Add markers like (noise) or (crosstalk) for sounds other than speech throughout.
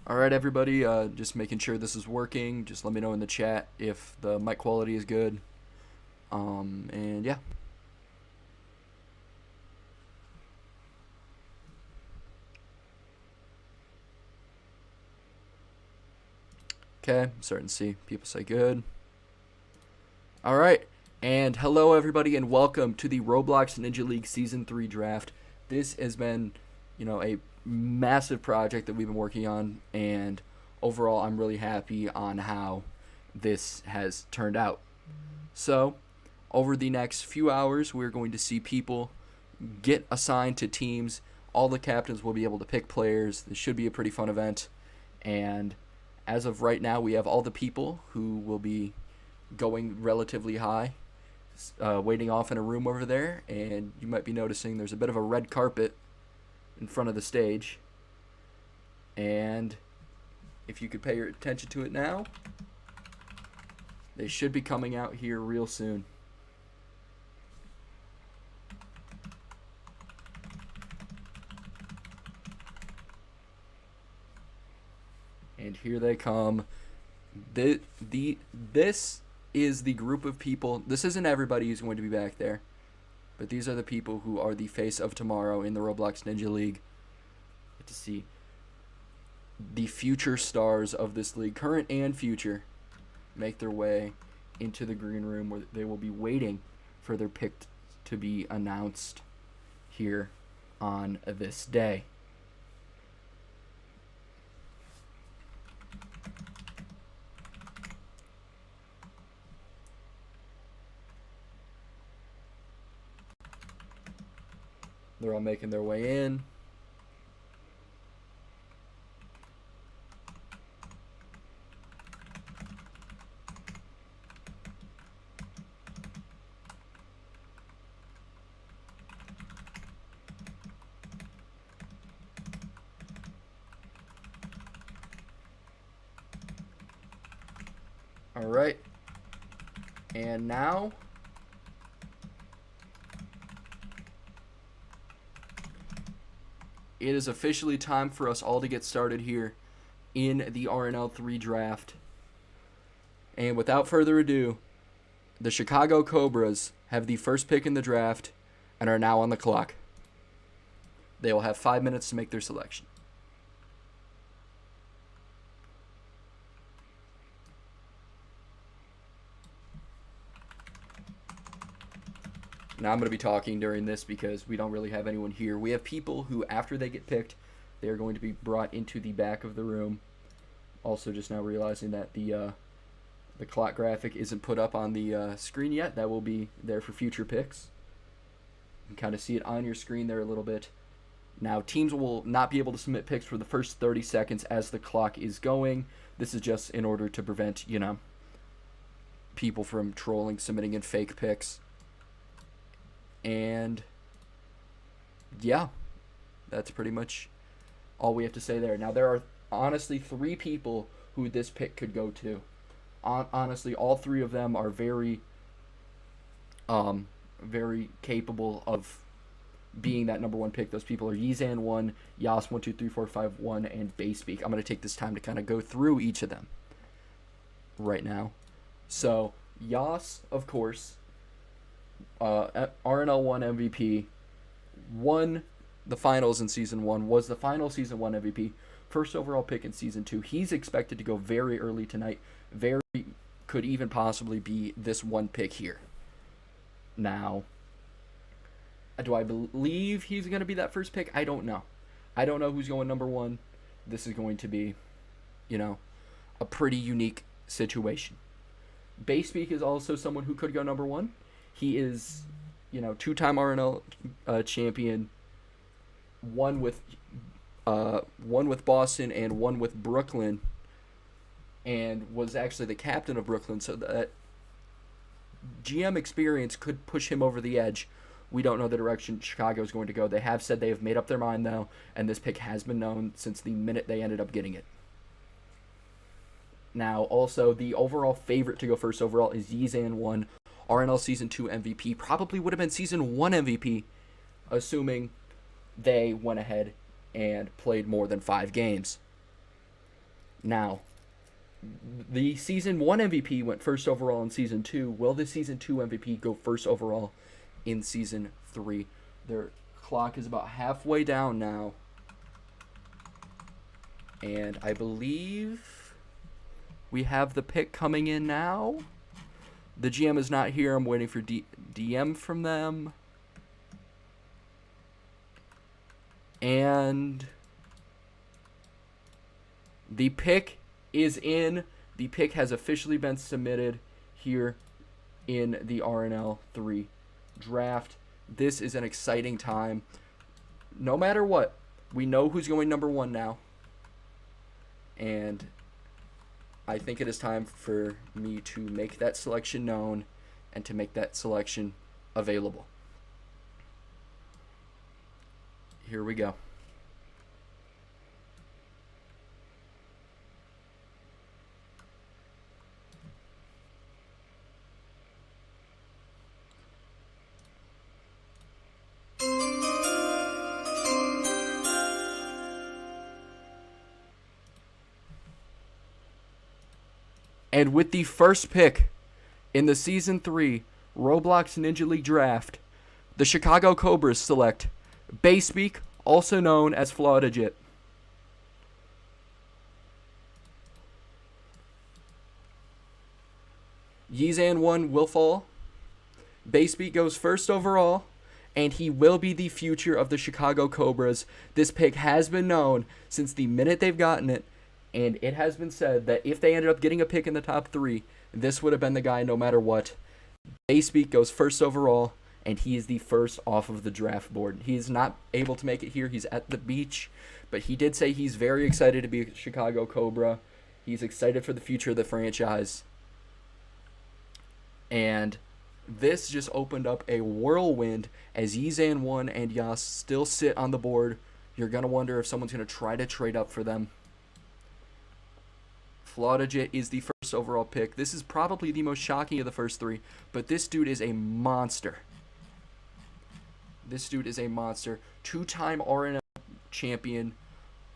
All right, everybody. Just making sure this is working. Just let me know in the chat if the mic quality is good. And yeah. Okay, I'm starting to see people say good. All right, and hello, everybody, and welcome to the Roblox Ninja League Season 3 draft. This has been, a massive project that we've been working on, and overall, I'm really happy on how this has turned out. So, over the next few hours, we're going to see people get assigned to teams. All the captains will be able to pick players. This should be a pretty fun event. And as of right now, we have all the people who will be going relatively high, waiting off in a room over there. And you might be noticing there's a bit of a red carpet in front of the stage. And if you could pay your attention to it now, they should be coming out here real soon. And here they come. This is the group of people. This isn't everybody who's going to be back there, but these are the people who are the face of tomorrow in the Roblox Ninja League. Get to see the future stars of this league, current and future, make their way into the green room where they will be waiting for their pick to be announced here on this day. They're all making their way in. All right. And now it is officially time for us all to get started here in the RNL 3 draft. And without further ado, the Chicago Cobras have the first pick in the draft and are now on the clock. They will have 5 minutes to make their selection. Now I'm going to be talking during this because we don't really have anyone here. We have people who, after they get picked, they are going to be brought into the back of the room. Also, just now realizing that the clock graphic isn't put up on the screen yet. That will be there for future picks. You can kind of see it on your screen there a little bit. Now, teams will not be able to submit picks for the first 30 seconds as the clock is going. This is just in order to prevent, people from trolling, submitting in fake picks. And yeah, that's pretty much all we have to say there. Now, there are honestly 3 people who this pick could go to. Honestly, all 3 of them are very capable of being that number 1 pick. Those people are Yizan 1, Yas 1, 2, 3, 4, 5, 1, and Basepeak. I'm going to take this time to kind of go through each of them right now. So, Yas, of course, RNL 1 MVP, won the finals in Season 1, was the final Season 1 MVP, first overall pick in Season 2. He's expected to go very early tonight, could even possibly be this 1 pick here. Now, do I believe he's going to be that first pick? I don't know. I don't know who's going number 1. This is going to be, a pretty unique situation. Basepeak is also someone who could go number 1. He is, 2-time RNL champion, one with Boston and one with Brooklyn, and was actually the captain of Brooklyn, so that GM experience could push him over the edge. We don't know the direction Chicago is going to go. They have said they have made up their mind, though, and this pick has been known since the minute they ended up getting it. Now, also, the overall favorite to go first overall is Yizan 1, RNL Season 2 MVP. Probably would have been Season 1 MVP, assuming they went ahead and played more than 5 games. Now, the Season 1 MVP went first overall in Season 2. Will the Season 2 MVP go first overall in Season 3? Their clock is about halfway down now. And I believe we have the pick coming in now. The GM is not here. I'm waiting for DM from them. And the pick is in. The pick has officially been submitted here in the RNL 3 draft. This is an exciting time. No matter what, we know who's going number 1 now. And I think it is time for me to make that selection known and to make that selection available. Here we go. And with the first pick in the Season 3 Roblox Ninja League Draft, the Chicago Cobras select Bayspeak, also known as Flaudigit. Yizan 1 will fall. Bayspeak goes first overall, and he will be the future of the Chicago Cobras. This pick has been known since the minute they've gotten it, and it has been said that if they ended up getting a pick in the top 3, this would have been the guy no matter what. Bayspeak goes first overall, and he is the first off of the draft board. He's not able to make it here. He's at the beach, but he did say he's very excited to be a Chicago Cobra. He's excited for the future of the franchise. And this just opened up a whirlwind as Yizan 1 and Yas still sit on the board. You're going to wonder if someone's going to try to trade up for them. Flaudigit is the first overall pick. This is probably the most shocking of the first 3, but this dude is a monster. This dude is a monster. 2-time RNL champion.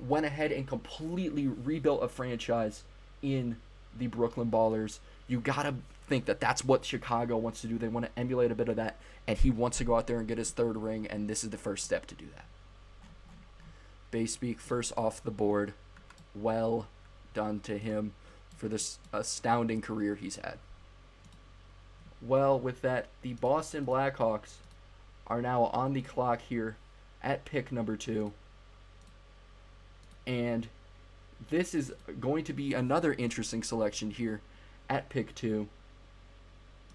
Went ahead and completely rebuilt a franchise in the Brooklyn Ballers. You gotta think that that's what Chicago wants to do. They want to emulate a bit of that, and he wants to go out there and get his 3rd ring, and this is the first step to do that. Bayspeak first off the board. Well done to him for this astounding career he's had. Well, with that, the Boston Blackhawks are now on the clock here at pick number 2. And this is going to be another interesting selection here at pick 2.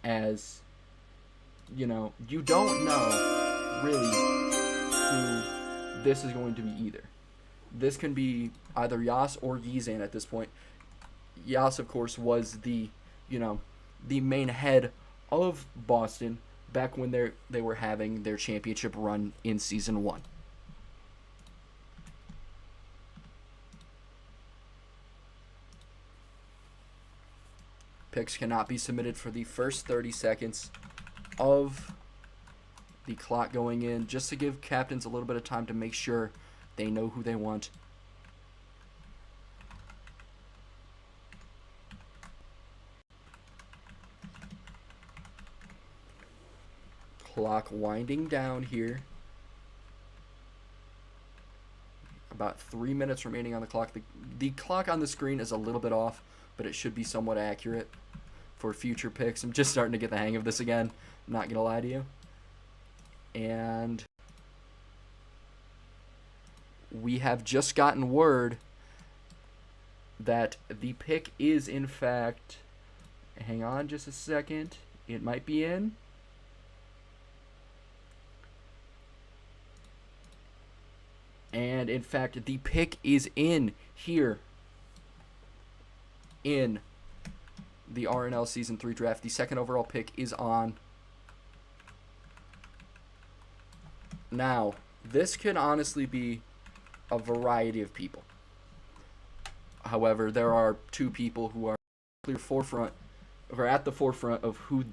As, you know, you don't know really who this is going to be either. This can be either Yas or Yizan at this point. Yas, of course, was the main head of Boston back when they were having their championship run in Season 1. Picks cannot be submitted for the first 30 seconds of the clock going in, just to give captains a little bit of time to make sure they know who they want. Clock winding down here. About 3 minutes remaining on the clock. The clock on the screen is a little bit off, but it should be somewhat accurate for future picks. I'm just starting to get the hang of this again. I'm not going to lie to you. And we have just gotten word that the pick is, in fact, hang on just a second. It might be in. And, in fact, the pick is in here in the RNL Season 3 draft. The 2nd overall pick is on. Now, this could honestly be a variety of people. However, there are 2 people who are clear forefront, or at the forefront of who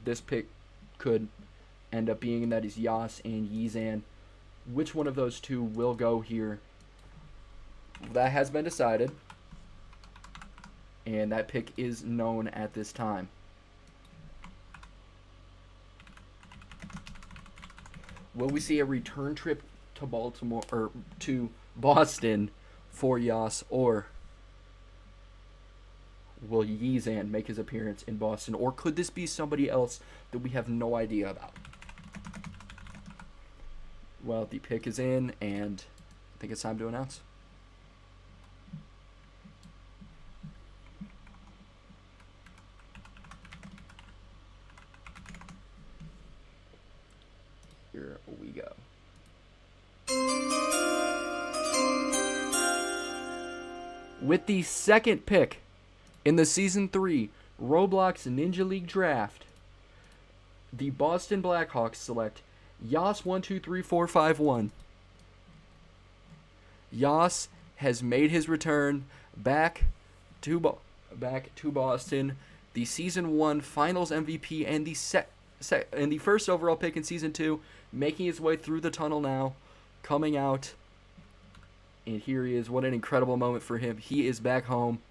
this pick could end up being, and that is Yas and Yizan. Which one of those 2 will go here? That has been decided. And that pick is known at this time. Will we see a return trip to Baltimore or to Boston for Yas, or will Yizan make his appearance in Boston, or could this be somebody else that we have no idea about? Well, the pick is in, and I think it's time to announce. Here we go. With the second pick in the Season 3 Roblox Ninja League Draft, the Boston Blackhawks select Yas123451. Yas has made his return back to Boston, the Season 1 Finals MVP and the first overall pick in Season 2, making his way through the tunnel now, coming out. And here he is. What an incredible moment for him. He is back home.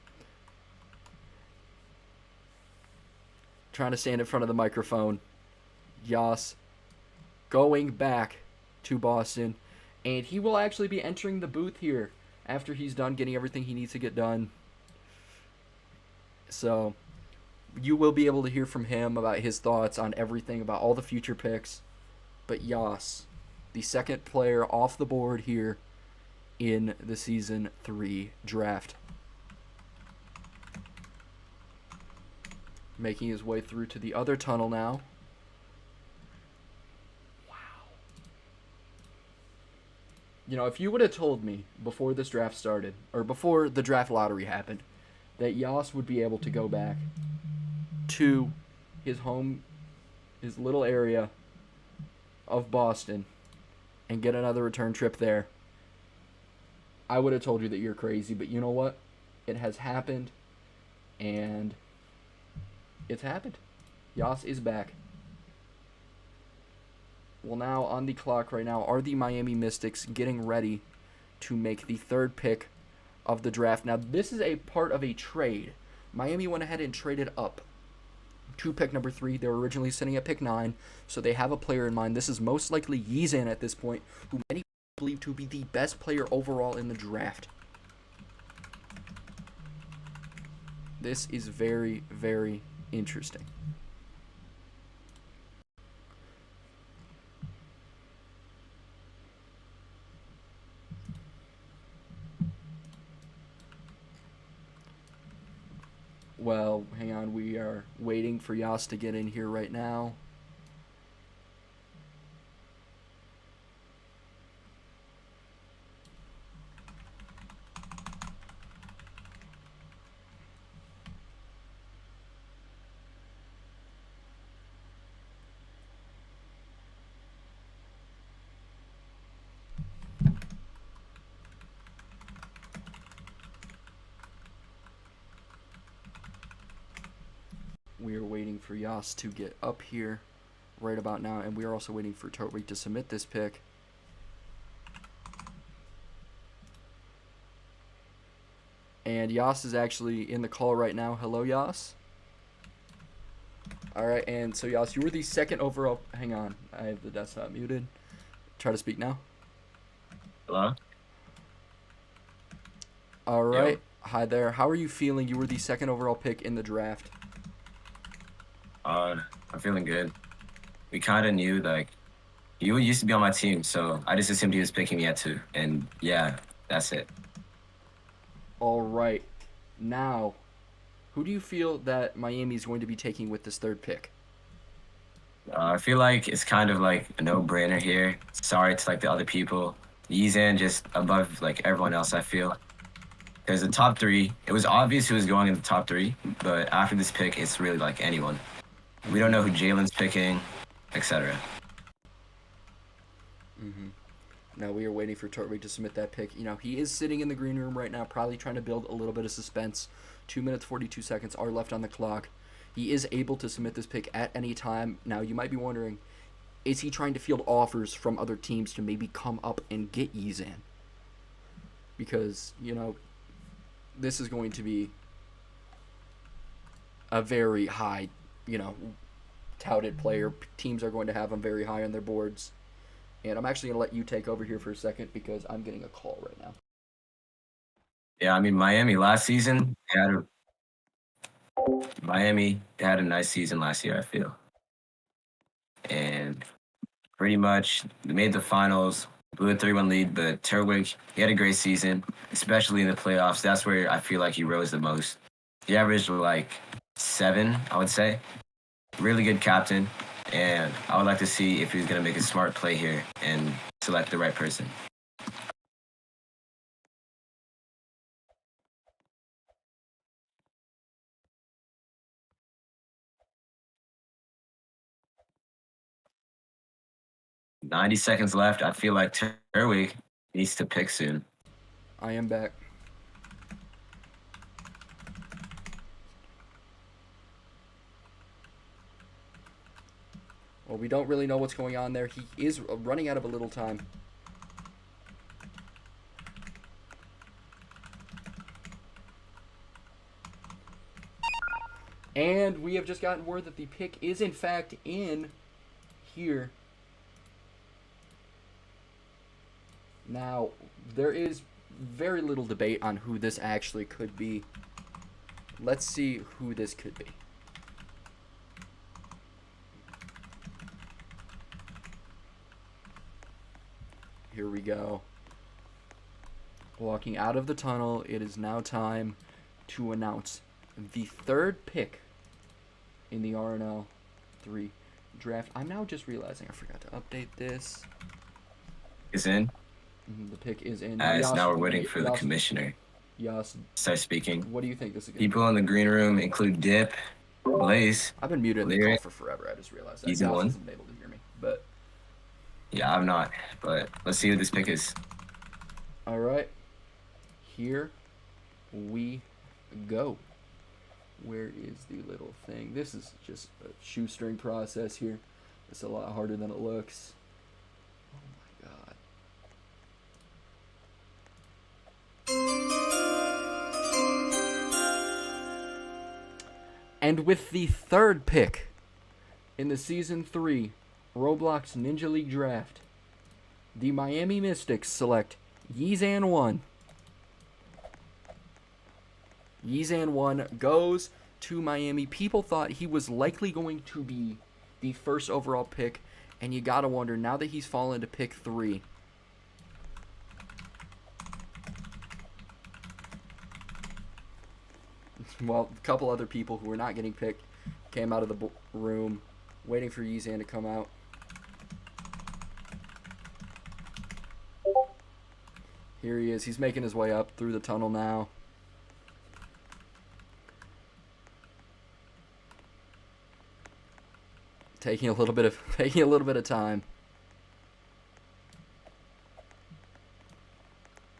Trying to stand in front of the microphone. Yas going back to Boston. And he will actually be entering the booth here after he's done getting everything he needs to get done. So you will be able to hear from him about his thoughts on everything, about all the future picks. But Yas, the second player off the board here in the Season 3 draft. Making his way through to the other tunnel now. Wow. You know, if you would have told me before this draft started, or before the draft lottery happened, that Yas would be able to go back to his home, his little area of Boston, and get another return trip there, I would have told you that you're crazy. But you know what? It has happened, and it's happened. Yas is back. Well, now on the clock right now are the Miami Mystics getting ready to make the third pick of the draft. Now, this is a part of a trade. Miami went ahead and traded up to pick number 3. They were originally sitting at pick 9, so they have a player in mind. This is most likely Yizan at this point, who many believe to be the best player overall in the draft. This is very, very interesting. Well, hang on. We are waiting for Yas to get in here right now. We are waiting for Yas to get up here right about now, and we are also waiting for Totweek to submit this pick. And Yas is actually in the call right now. Hello, Yas. All right, and so Yas, you were the second overall. Hang on, I have the desktop muted. Try to speak now. Hello? All right. Yo. Hi there. How are you feeling? You were the second overall pick in the draft. I'm feeling good. We kind of knew, like, you used to be on my team, so I just assumed he was picking me at 2. And yeah, that's it. All right. Now, who do you feel that Miami is going to be taking with this third pick? I feel like it's kind of like a no-brainer here. Sorry to like the other people. Yizan just above like everyone else, I feel. Because the top 3, it was obvious who was going in the top 3, but after this pick, it's really like anyone. We don't know who Jalen's picking, etc. Now we are waiting for Tortwig to submit that pick. You know, he is sitting in the green room right now, probably trying to build a little bit of suspense. 2 minutes, 42 seconds are left on the clock. He is able to submit this pick at any time. Now, you might be wondering, is he trying to field offers from other teams to maybe come up and get Yizan? Because, you know, this is going to be a very high, you know, touted player. Teams are going to have him very high on their boards. And I'm actually going to let you take over here for a second because I'm getting a call right now. Yeah, I mean Miami last season they had a nice season last year, I feel. And pretty much they made the finals, blew a 3-1 lead, but Terwig, he had a great season, especially in the playoffs. That's where I feel like he rose the most. He averaged like 7, I would say. Really good captain, and I would like to see if he's going to make a smart play here and select the right person. "90 seconds left. I feel like Terwig needs to pick soon." I am back. Well, we don't really know what's going on there. He is running out of a little time. And we have just gotten word that the pick is in fact in here. Now, there is very little debate on who this actually could be. Let's see who this could be. Here we go. Walking out of the tunnel, it is now time to announce the third pick in the RNL 3 draft. I'm now just realizing I forgot to update this. Is in. The pick is in. As now we're waiting for the commissioner. Yes. Start speaking. What do you think this is? People in the green room include Dip, Blaze. I've been muted in the call for forever. I just realized that. He's in one. Hasn't been able to hear me, but yeah, I'm not. But let's see who this pick is. All right. Here we go. Where is the little thing? This is just a shoestring process here. It's a lot harder than it looks. Oh my god. And with the third pick in the Season 3 Roblox Ninja League Draft, the Miami Mystics select Yizan 1. Yizan 1 goes to Miami. People thought he was likely going to be the first overall pick, and you gotta wonder, now that he's fallen to pick 3, well, a couple other people who were not getting picked came out of the room, waiting for Yizan to come out. Here he is. He's making his way up through the tunnel now. Taking a little bit of time.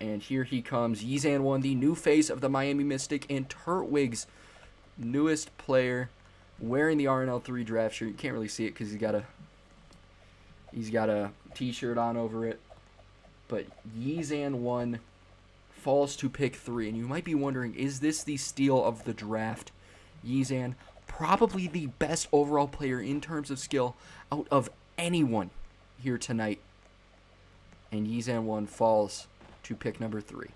And here he comes, Yizan 1, the new face of the Miami Mystic, and Turtwig's newest player, wearing the RNL 3 draft shirt. You can't really see it because he's got a t-shirt on over it. But Yizan 1 falls to pick 3, and you might be wondering, is this the steal of the draft? Yizan, probably the best overall player in terms of skill out of anyone here tonight. And Yizan 1 falls to pick number 3.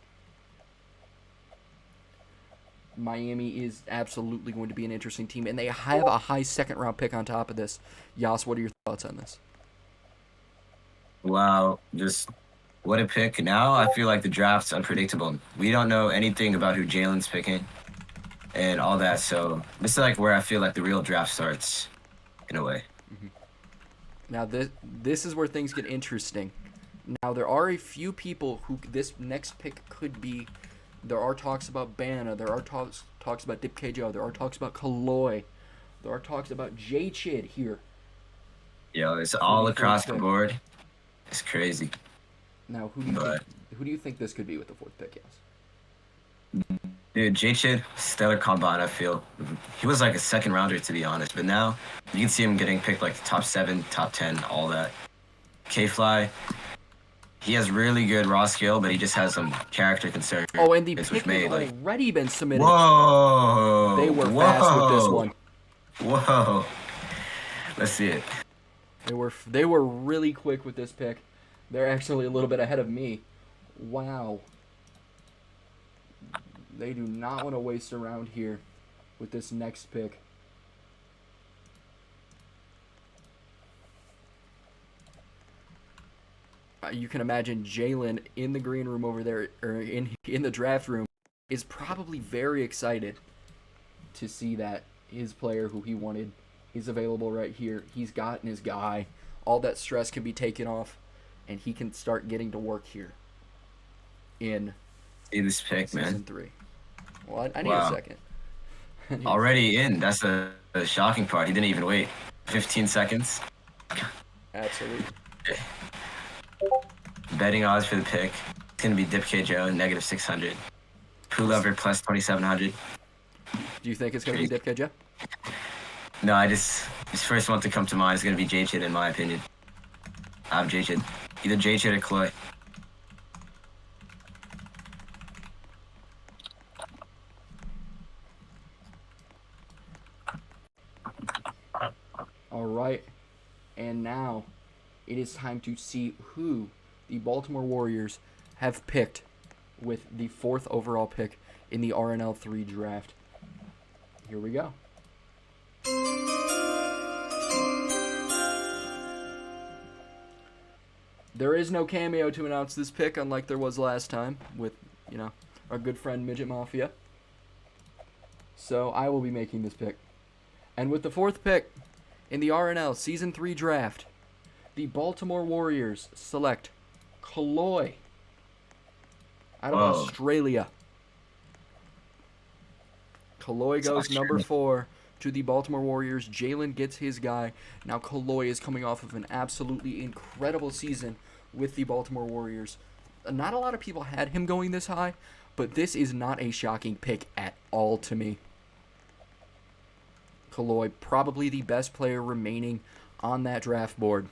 Miami is absolutely going to be an interesting team, and they have a high second-round pick on top of this. Yas, what are your thoughts on this? Wow, just what a pick. Now I feel like the draft's unpredictable. We don't know anything about who Jalen's picking and all that, so this is like where I feel like the real draft starts, in a way. Mm-hmm. Now this is where things get interesting. Now there are a few people who this next pick could be. There are talks about Bana. There are talks about Dip KJO. There are talks about Kaloy. There are talks about J-Chid here. Yo, it's all across the board. It's crazy. Now, who do you think this could be with the fourth pick, yes? Dude, J-Chid, stellar combine, I feel. He was like a second rounder, to be honest. But now, you can see him getting picked like the top 7, top 10, all that. K-Fly, he has really good raw skill, but he just has some character concerns. Oh, and the pick has already been submitted. Whoa! They were fast with this Whoa. one. Whoa. Let's see it. They were really quick with this pick. They're actually a little bit ahead of me. Wow. They do not want to waste around here with this next pick. You can imagine Jalen in the green room over there, or in the draft room, is probably very excited to see that his player who he wanted is available right here. He's gotten his guy. All that stress can be taken off, and he can start getting to work here in See this pick, season man. 3. Well, I need Wow. a second. Already in. That's the shocking part. He didn't even wait. 15 seconds. Absolutely. Betting odds for the pick. It's going to be Dip Joe, negative 600. Poo Lover, plus 2,700. Do you think it's going to be Dipka, Joe? No, his first one to come to mind is going to be J-Chid, in my opinion. I have J-Chid. Either J-Chid or Chloe. All right. And now it is time to see who the Baltimore Warriors have picked with the 4th overall pick in the RNL 3 draft. Here we go. There is no cameo to announce this pick, unlike there was last time with, our good friend Midget Mafia. So I will be making this pick. And with the 4th pick in the RNL Season 3 draft, the Baltimore Warriors select Kaloy out of Whoa. Australia. Kaloy goes number 4 to the Baltimore Warriors. Jalen gets his guy. Now Kaloy is coming off of an absolutely incredible season with the Baltimore Warriors. Not a lot of people had him going this high, but this is not a shocking pick at all to me. Kaloy, probably the best player remaining on that draft board,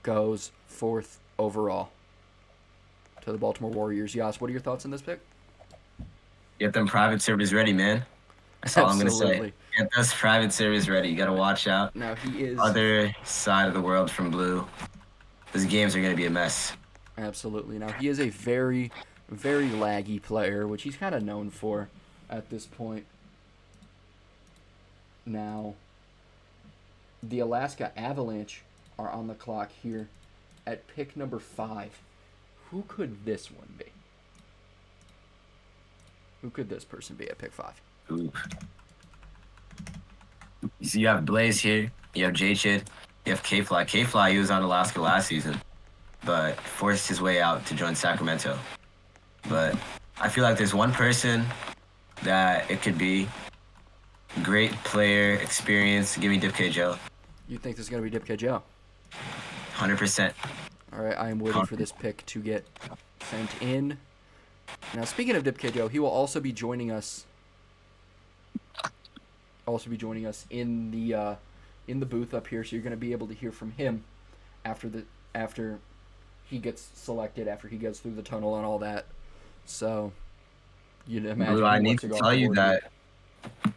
goes 4th overall to the Baltimore Warriors. Yas, what are your thoughts on this pick? Get them private servers ready, man. That's all I'm going to say. Absolutely. Get those private servers ready. You got to watch out. Now he is Other side of the world from Blue. Those games are going to be a mess. absolutely. Now he is a very, very laggy player, which he's kind of known for at this point. Now, the Alaska Avalanche are on the clock here at pick number 5. Who could this one be? Who could this person be at pick 5? Ooh. So you have Blaze here. You have J-Chid. You have K-Fly. K-Fly, he was on Alaska last season, but forced his way out to join Sacramento. But I feel like there's one person that it could be. Great player, experience. Give me Dip Joe. You think this is going to be Dipka Joe? 100%. All right, I am waiting for this pick to get sent in. Now, speaking of Dipka Joe, he will also be joining us. In the booth up here, so you're going to be able to hear from him after he gets selected, after he gets through the tunnel and all that. So you'd imagine. Blue, I need to tell you here. that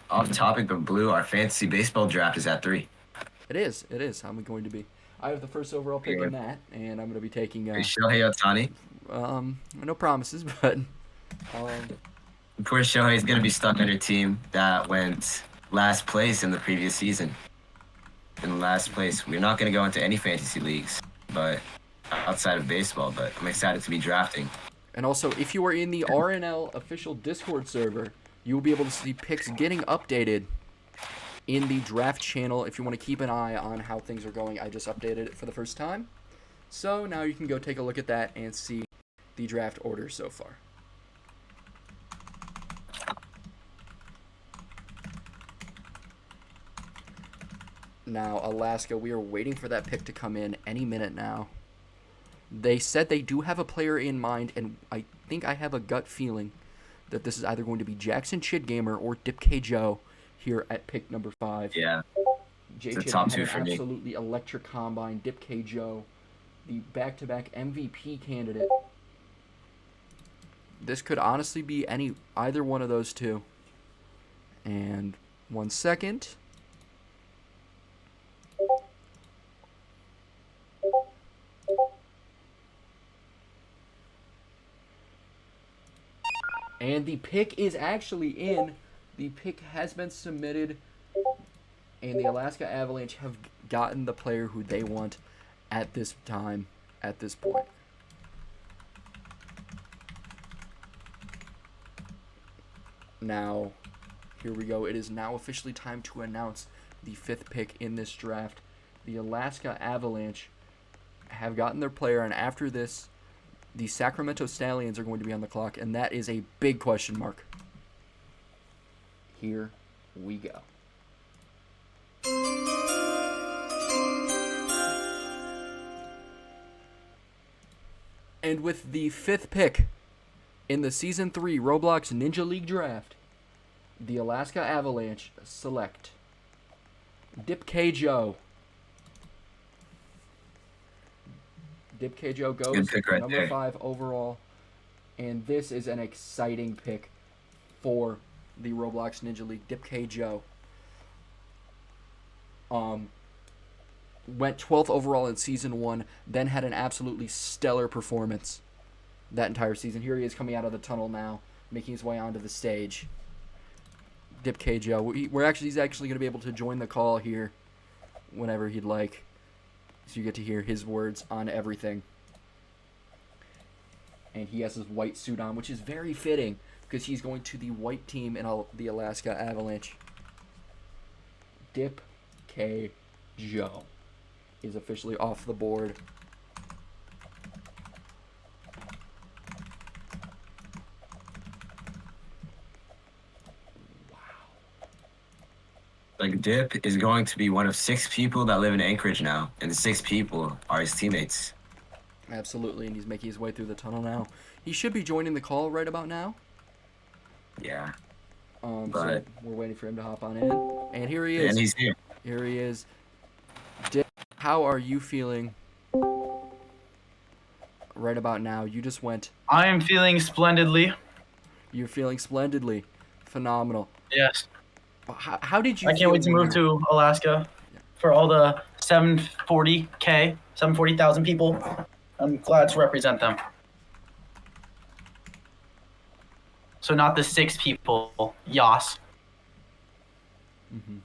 off topic of Blue, our fantasy baseball draft is at 3. It is. I'm going to be. I have the first overall pick in that, and I'm going to be taking. Shohei Ohtani. No promises, but. Poor Shohei is going to be stuck on your team that went last place in the previous season. In last place. We're not going to go into any fantasy leagues, but outside of baseball, but I'm excited to be drafting. And also, if you are in the RNL official Discord server, you will be able to see picks getting updated in the draft channel. If you want to keep an eye on how things are going, I just updated it for the first time. So now you can go take a look at that and see the draft order so far. Now, Alaska, we are waiting for that pick to come in any minute now. They said they do have a player in mind, and I think I have a gut feeling that this is either going to be Jackson Chidgamer or Dip Joe here at pick number 5. Yeah. J. The Chid top had two an for me. absolutely electric combine. Dip Joe, the back-to-back MVP candidate. This could honestly be either one of those two. And 1 second. And the pick is actually in. The pick has been submitted. And the Alaska Avalanche have gotten the player who they want at this time, at this point. Now, here we go. It is now officially time to announce the 5th pick in this draft. The Alaska Avalanche have gotten their player, and after this, the Sacramento Stallions are going to be on the clock, and that is a big question mark. Here we go. And with the 5th pick in the Season 3 Roblox Ninja League Draft, the Alaska Avalanche select Dip K. Joe. Dip K. Joe goes number there. 5 overall, and this is an exciting pick for the Roblox Ninja League. Dip K. Joe went 12th overall in Season 1, then had an absolutely stellar performance that entire season. Here he is coming out of the tunnel now, making his way onto the stage. Dip K. Joe. He's actually going to be able to join the call here whenever he'd like. So you get to hear his words on everything. And he has his white suit on, which is very fitting because he's going to the white team in the Alaska Avalanche. Dip K. Joe is officially off the board. Like, Dip is going to be one of 6 people that live in Anchorage now, and the 6 people are his teammates. Absolutely, and he's making his way through the tunnel now. He should be joining the call right about now. Yeah. So we're waiting for him to hop on in. And here he is. And he's here. Here he is. Dip, how are you feeling right about now? You just went. I am feeling splendidly. You're feeling splendidly. Phenomenal. Yes. How did you I can't wait to move to Alaska for all the 740,000 people. I'm glad to represent them. So not the 6 people. Yas. Mm-hmm.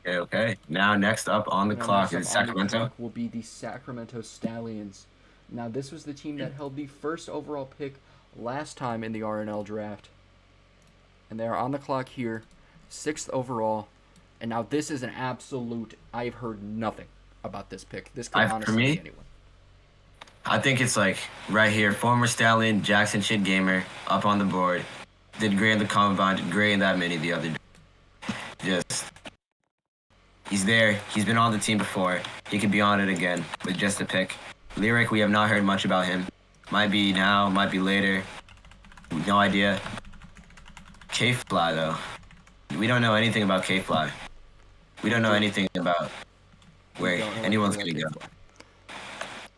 Okay. Now next up on the clock is Sacramento. Will be the Sacramento Stallions. Now this was the team that held the first overall pick last time in the RNL draft. And they're on the clock here, 6th overall. And now this is an absolute. I've heard nothing about this pick. This could honestly be anyone. I think it's like right here. Former Stallion Jackson Shit Gamer up on the board. Did great in the combine. Did great in that mini the other day. He's there. He's been on the team before. He could be on it again with just a pick. Lyric, we have not heard much about him. Might be now, might be later. No idea. K-Fly, though. We don't know anything about K-Fly. We don't know anything about where anyone's going to go.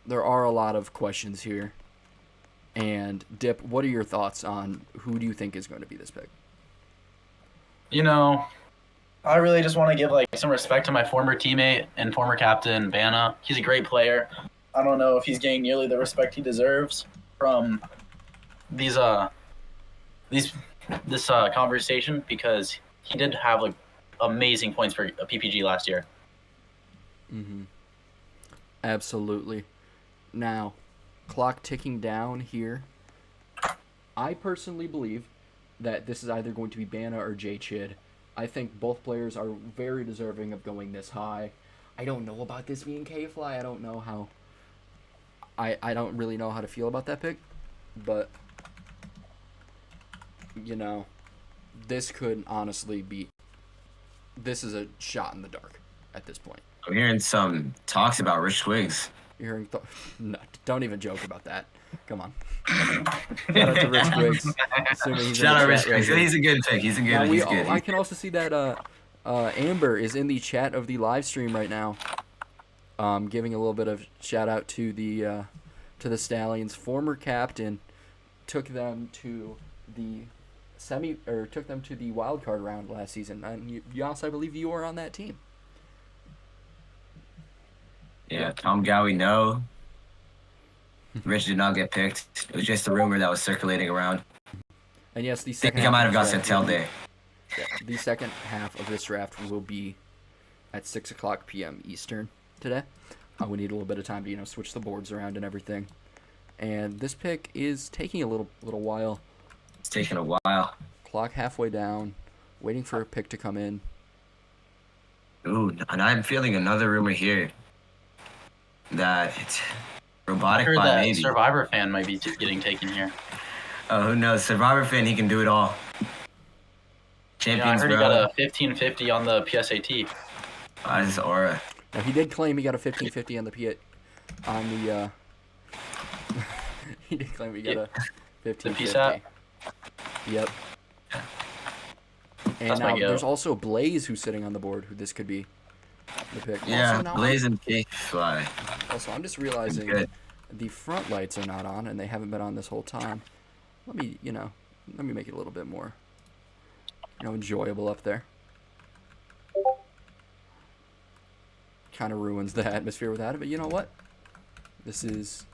There are a lot of questions here. And, Dip, what are your thoughts on who do you think is going to be this pick? You know, I really just want to give some respect to my former teammate and former captain, Bana. He's a great player. I don't know if he's getting nearly the respect he deserves from this conversation because he did have amazing points for a PPG last year. Mm-hmm. Absolutely. Now, clock ticking down here. I personally believe that this is either going to be Bana or J Chid. I think both players are very deserving of going this high. I don't know about this being K-Fly. I don't know how. I don't really know how to feel about that pick, but this could honestly be. This is a shot in the dark at this point. I'm hearing some talks about Rich Twigs. You're hearing no, don't even joke about that. Come on. Shout out to Rich Twigs. Shout out Rich Twigs. He's a good pick. He's good. I can also see that Amber is in the chat of the live stream right now. Giving a little bit of shout out to the Stallions. Former captain took them to the took them to the wild card round last season. And Yas, I believe you were on that team. Yeah, Tom Gowie, no. Rich did not get picked. It was just a rumor that was circulating around. And yes, the I second think I half might of have this got draft Santel will be- there. Yeah, the second half of this draft will be at 6:00 p.m. Eastern today. We need a little bit of time to switch the boards around and everything. And this pick is taking a little while. It's taking a while. Clock halfway down, waiting for a pick to come in. Ooh, and I'm feeling another rumor here that it's I robotic heard by that maybe. Survivor fan might be getting taken here. Oh, who knows? Survivor fan, he can do it all. Yeah, I Champions, heard he bro. got a 1550 on the PSAT. His aura. Now he did claim he got a 1550 on the he did claim he got a 1550. PSAT? Yep. And That's my now go. there's also Blaze who's sitting on the board who this could be the pick. Yeah, Also, now Blaze and Cake Fly. Also, I'm just realizing Good. the front lights are not on, and they haven't been on this whole time. Let me make it a little bit more, enjoyable up there. Kind of ruins the atmosphere without it, but you know what? This is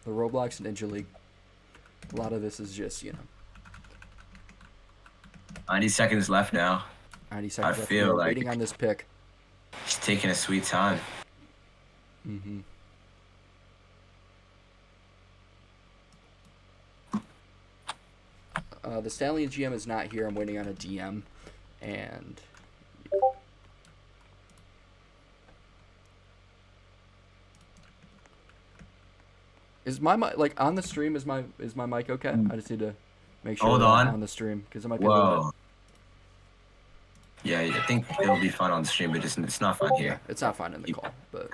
the Roblox Ninja League. A lot of this is just, 90 seconds left now. 90 seconds I left. feel We're like- waiting on this pick. He's taking a sweet time. Mm-hmm. The Stallion GM is not here. I'm waiting on a DM, and is my mic on the stream? Is my mic okay? I just need to make sure Hold that I'm on. on the stream because it might be a little Whoa. Yeah, I think it'll be fun on the stream, but it's not fun bit. here. It's not fine in the call, but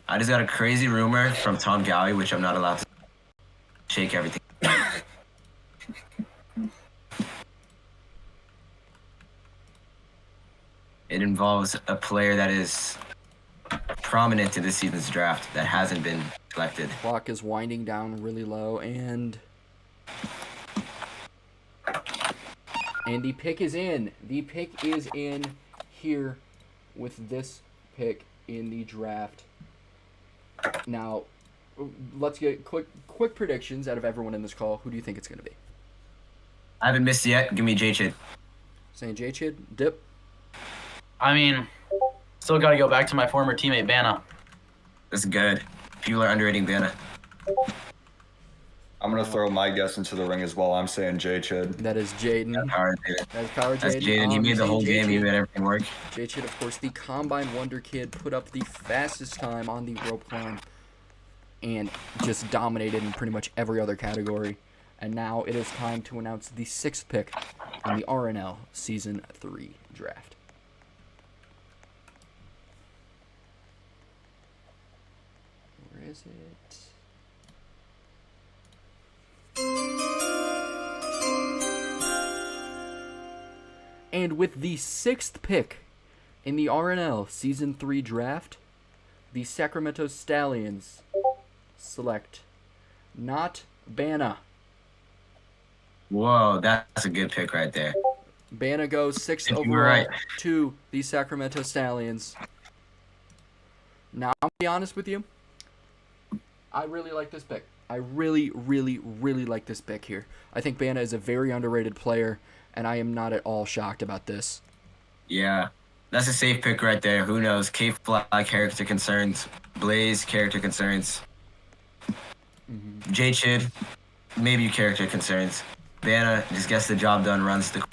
I just got a crazy rumor from Tom Gowie, which I'm not allowed to shake everything. It involves a player that is prominent in this season's draft that hasn't been selected. clock is winding down really low, and the pick is in. The pick is in here with this pick in the draft. Now, let's get quick predictions out of everyone in this call. Who do you think it's going to be? I haven't missed yet. Give me J-Chid. Saying J-Chid, Dip. I mean, still got to go back to my former teammate, Banna. That's good. People are underrating Vanna. I'm gonna throw my guess into the ring as well. I'm saying J-Chid. That is Jaden. Power Jaden. That is Power That's Jaden. Jaden. He made the whole game. He made everything work. J-Chid, of course, the Combine Wonder Kid, put up the fastest time on the rope climb and just dominated in pretty much every other category. And now it is time to announce the 6th pick in the RNL Season 3 draft. Where is it? And with the 6th pick in the RNL Season 3 draft, the Sacramento Stallions select not Banna. Whoa, that's a good pick right there. Banna goes 6th You were overall right. to the Sacramento Stallions. Now, I'm going to be honest with you. I really like this pick. I really, really, really like this pick here. I think Banna is a very underrated player, and I am not at all shocked about this. Yeah, that's a safe pick right there. Who knows? K-Fly character concerns. Blaze character concerns. J-Chid, maybe character concerns. Vanna just gets the job done, runs the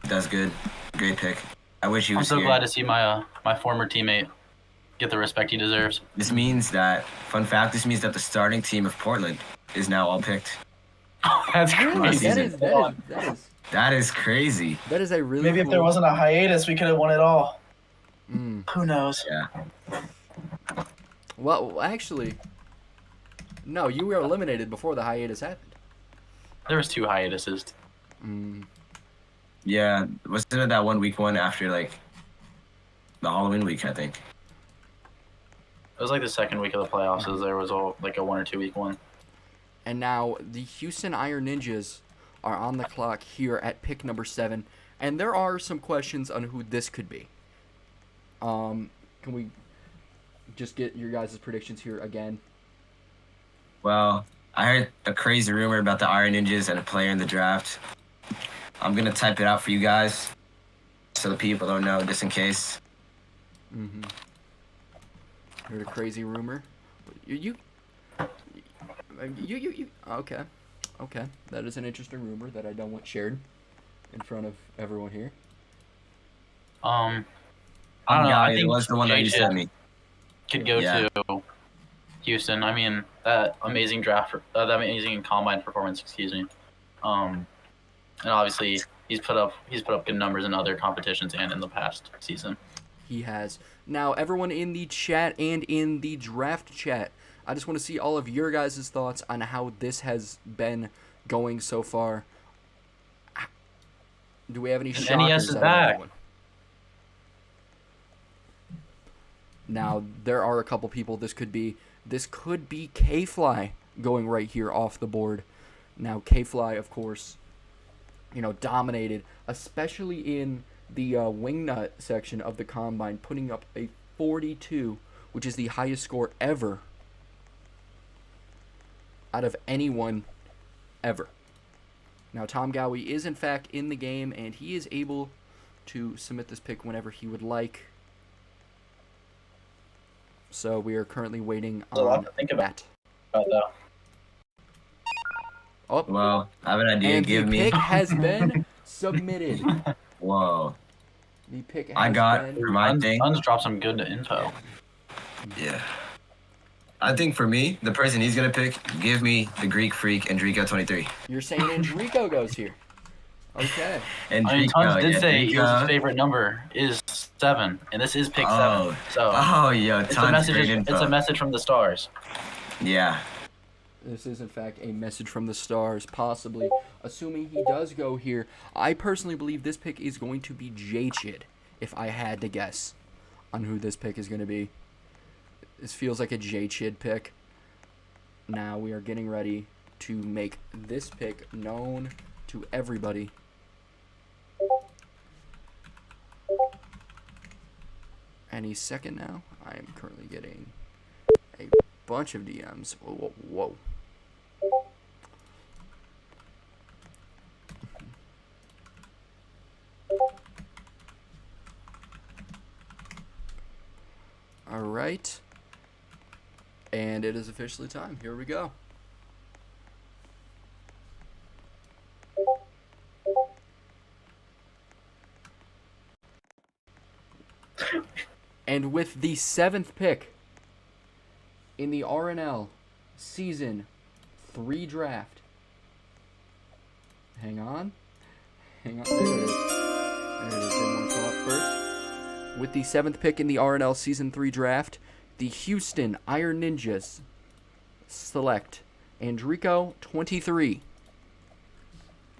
does good. Great pick. I wish he I'm was so here. glad to see my my former teammate get the respect he deserves. This means that, fun fact, this means that the starting team of Portland is now all picked. That's That crazy. is, That is crazy. that is a really Maybe if cool... there wasn't a hiatus, we could have won it all. Mm. Who knows? Yeah. Well, actually, no, you were eliminated before the hiatus happened. There was 2 hiatuses. Mm. Yeah, wasn't it that 1 week one after like the Halloween week, I think? It was like the second week of the playoffs, so there was like a 1 or 2 week one. And now the Houston Iron Ninjas are on the clock here at pick number 7, and there are some questions on who this could be. Can we just get your guys' predictions here again? Well, I heard a crazy rumor about the Iron Ninjas and a player in the draft. I'm gonna type it out for you guys, so the people don't know, just in case. Mm-hmm. Heard a crazy rumor. You. Okay. Okay. That is an interesting rumor that I don't want shared in front of everyone here. I don't know. I It think was the one that you J-Chip sent me. could go Yeah. to Houston. I mean, that amazing draft, that amazing combine performance. Excuse me. And obviously he's put up good numbers in other competitions and in the past season. He has. Now, everyone in the chat and in the draft chat, I just want to see all of your guys' thoughts on how this has been going so far. Do we have any And shockers NES is out of back. everyone? Now, there are a couple people this could be. This could be K-Fly going right here off the board. Now, K-Fly, of course, dominated, especially in the wingnut section of the combine, putting up a 42, which is the highest score ever out of anyone ever. Now, Tom Gowie is, in fact, in the game, and he is able to submit this pick whenever he would like. So we are currently waiting There's a lot on to think about. that. Oh, Well, I have an idea. and Give the me. pick has been submitted. Whoa. The pick has I got been... for my thing. Duns dropped some good info. Yeah. I think for me, the person he's gonna pick, give me the Greek freak Enrico 23. You're saying Enrico goes here. Okay. I mean, Tuns did say his favorite number is 7, and this is pick 7. So yo, it's Tons great info. it's a message from the stars. Yeah. This is, in fact, a message from the stars, possibly. Assuming he does go here, I personally believe this pick is going to be J-Chid, if I had to guess on who this pick is going to be. This feels like a J-Chid pick. Now we are getting ready to make this pick known to everybody. Any second now. I am currently getting a bunch of DMs. Whoa, whoa, whoa. All right. And it is officially time. Here we go. And with the 7th pick in the RNL Season 3 draft. Hang on. There it is. Didn't want to come up first. With the 7th pick in the RNL Season 3 draft, the Houston Iron Ninjas select Enrico 23.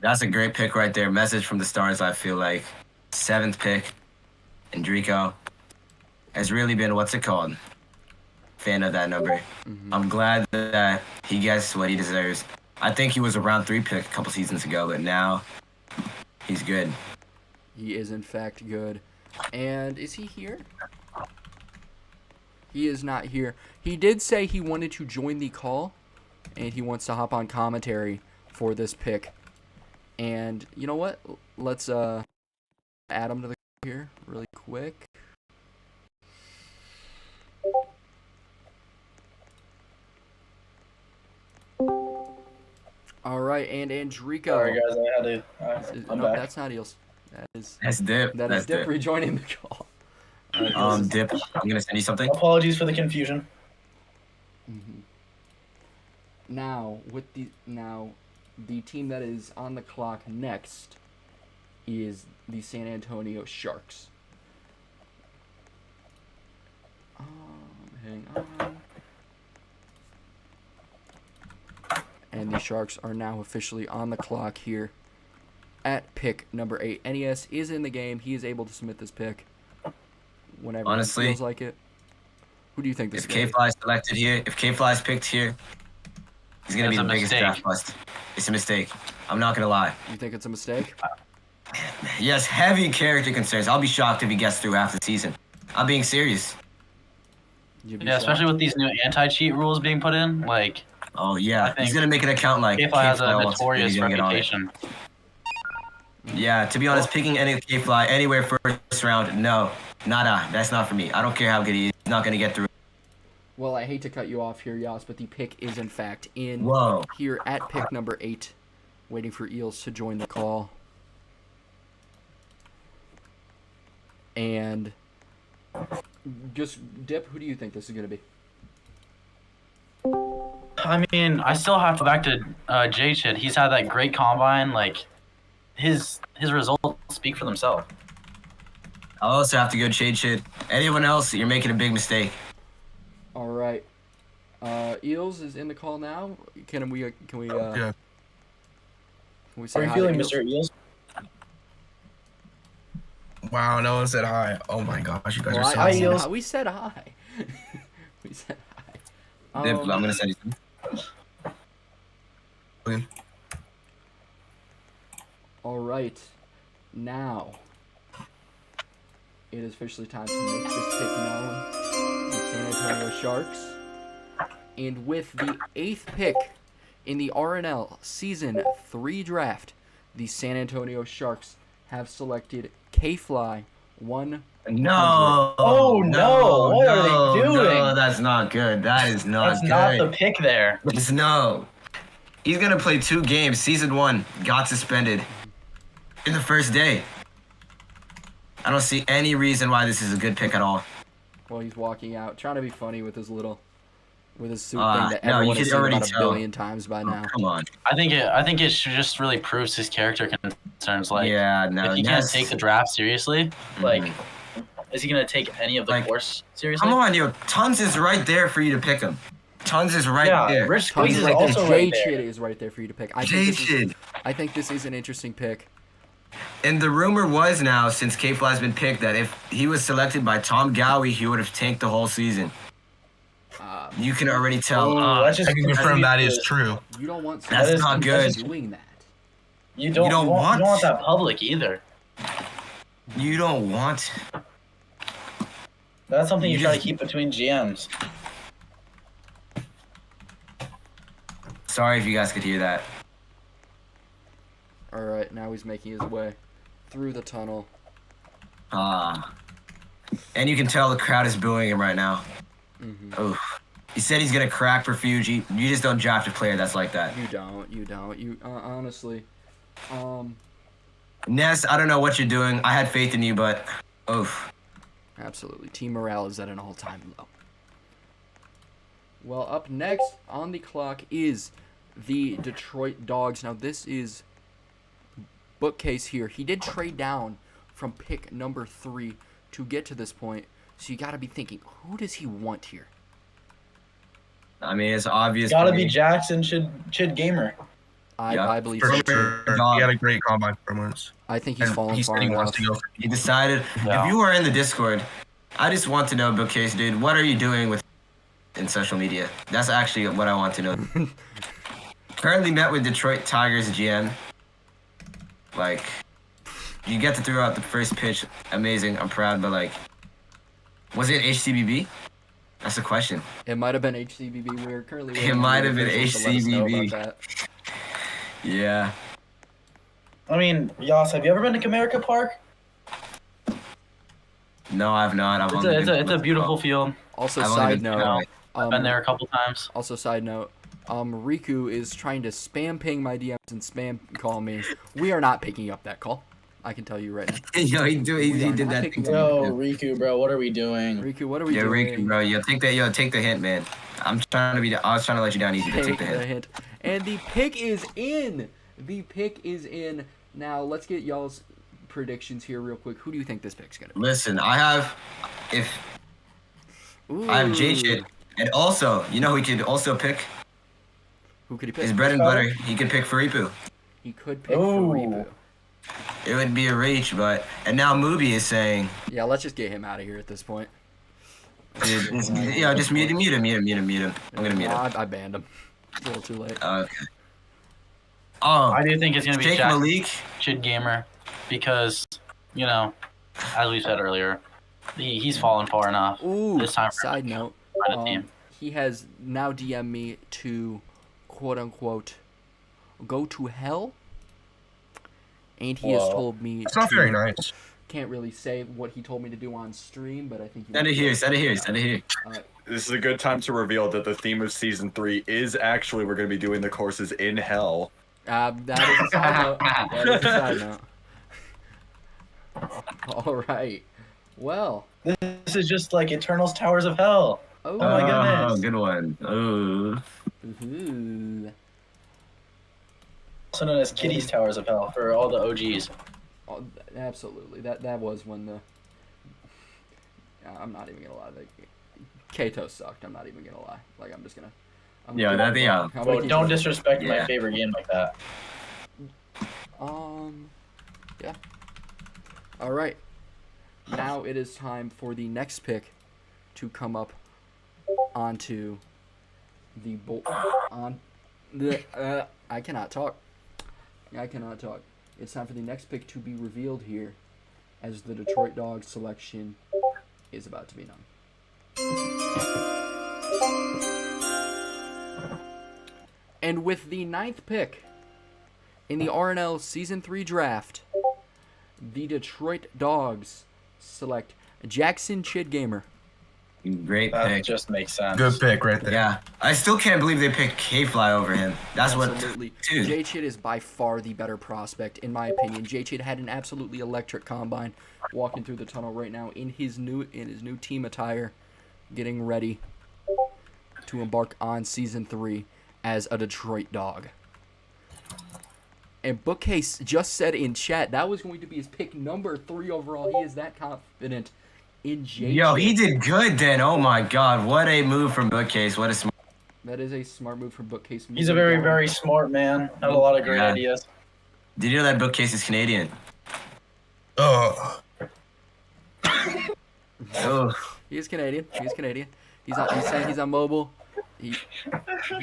That's a great pick right there. Message from the stars, I feel like. 7th pick, Enrico has really been, what's it called? Fan of that number. Mm-hmm. I'm glad that he gets what he deserves. I think he was a round 3 pick a couple seasons ago, but now he's good. He is, in fact, good. And is he here? He is not here. He did say he wanted to join the call, and he wants to hop on commentary for this pick. And you know what? Let's add him to the here really quick. All right, and Enrico. Sorry guys, I had to. I'm no, back. That's not Eels. That's Dip. That That's is Dip rejoining the call. Dip, I'm gonna send you something. Apologies for the confusion. Mm-hmm. Now, the team that is on the clock next is the San Antonio Sharks. Hang on. And the Sharks are now officially on the clock here at pick number 8. NES is in the game. He is able to submit this pick whenever Honestly, he feels like it. Who do you think this If is? K-Fly's selected here, if K-Fly's picked here, he's gonna be the biggest draft bust. It's a mistake. I'm not gonna lie. You think it's a mistake? Yes, heavy character concerns. I'll be shocked if he gets through half the season. I'm being serious. You'd be Yeah, especially shocked? with these new anti-cheat rules being put in. Like, Oh yeah, I think he's gonna make an account like K-Fly has a K-Fly wants to be, notorious he's gonna get on it. reputation. Yeah, to be honest, picking any K-Fly anywhere first round, no, nada. That's not for me. I don't care how good he is. He's not gonna get through. Well, I hate to cut you off here, Yas, but the pick is in fact in Whoa. here at pick number 8, waiting for Eels to join the call. And just Dip, who do you think this is gonna be? I mean, I still have to go back to J-Chid. He's had that great combine. Like, his results speak for themselves. I'll also have to go Shade. Anyone else, you're making a big mistake. All right, Eels is in the call now. Can we Yeah. Can we say How are you hi feeling, to Eels? Mr. Eels? Wow, no one said hi. Oh my gosh, you guys Well, are so Hi, said mean. Eels. hi. We said hi. We said hi. I'm gonna send you some. Okay. All right, now it is officially time to make this pick known. The San Antonio Sharks, and with the 8th pick in the RNL Season 3 draft, the San Antonio Sharks have selected K-Fly 1. No. Oh, no. What are they doing? No, that's not good. That is not That's good. not the pick there. It's no. He's gonna play 2 games. Season 1 got suspended in the first day. I don't see any reason why this is a good pick at all. Well, he's walking out, trying to be funny with his suit thing that no, everyone you has could seen already about a tell. billion times by now. Come on. I think it just really proves his character concerns. Like, Yeah, no. if he can't take the draft seriously, like, is he gonna take any of the Like, course seriously? Come on, yo. Tons is right there for you to pick him. Tons is right yeah, there. Rich Tons Squeeze is is right there. also right J-Chid there. is right there for you to pick. J-Chid. I think this is an interesting pick. And the rumor was now, since K-Fly's been picked, that if he was selected by Tom Gowie, he would have tanked the whole season. You can already tell. Oh, that's just I can confirm that is true. You don't want That's someone not who's good. doing that. You don't don't want want- that public either. You don't want. That's something you You try to just- keep between GMs. Sorry if you guys could hear that. All right, now he's making his way through the tunnel. And you can tell the crowd is booing him right now. Mm-hmm. Oof. He said he's gonna crack for Fuji. You just don't draft a player that's like that. You don't. You honestly. Ness, I don't know what you're doing. I had faith in you, but oof. Absolutely. Team morale is at an all-time low. Well, up next on the clock is the Detroit Dogs. Now, this is Bookcase here. He did trade down from pick number 3 to get to this point. So you got to be thinking, who does he want here? I mean, it's obvious. Gotta to be me. Jackson Chid Gamer. Yeah, I believe For so too. sure. He had a great combine performance. I think he's And fallen he far said he enough. wants to go for He decided. Yeah. If you are in the Discord, I just want to know, Bookcase, dude, what are you doing with in social media? That's actually what I want to know. Currently met with Detroit Tigers GM. Like, you get to throw out the first pitch. Amazing. I'm proud, but like, was it HCBB? That's the question. It might have been HCBB. We're currently. It might have been officials to let us know HCBB. about that. Yeah. I mean, Yas, have you ever been to Comerica Park? No, I've not. I've only It's been a beautiful field. Also, I've only side been to note. Cali. I've been there a couple times. Also, side note. Riku is trying to spam ping my DMs and spam call me. We are not picking up that call. I can tell you right now. Yo, he We are did not that. picking thing up- to me. Yo, Riku, bro, what are we doing? Riku, what are we Yo, doing? Riku, bro, take the hint, man. I was trying to let you down easy. But take the hint. And the pick is in. The pick is in. Now let's get y'all's predictions here real quick. Who do you think this pick's gonna be? Listen, I have J-Chid, and also, you know who he could also pick? Who could he pick? His bread and butter. He could pick Faripu. He could pick Ooh. Faribu. It would be a reach, but and now Mubi is saying, Yeah, let's just get him out of here at this point. dude, just mute him. I'm gonna mute him. I banned him. It's a little too late. Okay. Oh, I do think it's going to be Jake Jack Malik. Chid Gamer because, you know, as we said earlier, he's fallen far enough Ooh, this time. side note, Find a team. he has now DM'd me to, quote unquote, go to hell. And he has Whoa. told me It's not to- very nice. Can't really say what he told me to do on stream, but I think Send it here. Send it here. Send it here. This is a good time to reveal that the theme of season 3 is actually we're going to be doing the courses in hell. That is a side note. That is a side note. All right. Well. This is just like Eternal's Towers of Hell. Oh, my goodness. Oh, good one. Oh. Ooh. Also known as Kitty's Towers of Hell for all the OGs. Oh, absolutely. That was when the. I'm not even gonna lie. Kato sucked. I'm not even gonna lie. Like I'm just gonna. Yeah, that yeah. Well, don't disrespect Yeah. my favorite game like that. Yeah. All right. Now it is time for the next pick to come up onto the on the. I cannot talk. It's time for the next pick to be revealed here, as the Detroit Dogs selection is about to be known. And with the 9th pick in the RNL Season 3 draft, the Detroit Dogs select Jackson Chidgamer. Great That pick. just makes sense. Good pick right there. Yeah, I still can't believe they picked K-Fly over him. That's Absolutely. what, dude. J-Chid is by far the better prospect, in my opinion. J-Chid had an absolutely electric combine walking through the tunnel right now in his new team attire, getting ready to embark on Season 3 as a Detroit Dog. And Bookcase just said in chat that was going to be his pick number 3 overall. He is that confident in J-Chid. Yo, he did good then. Oh my God, what a move from Bookcase. What a smart. That is a smart move from Bookcase. He's a very, very smart man. Had a lot of great Yeah. ideas. Did you know that Bookcase is Canadian? Oh, Oh, He is Canadian. He's saying he's on mobile. He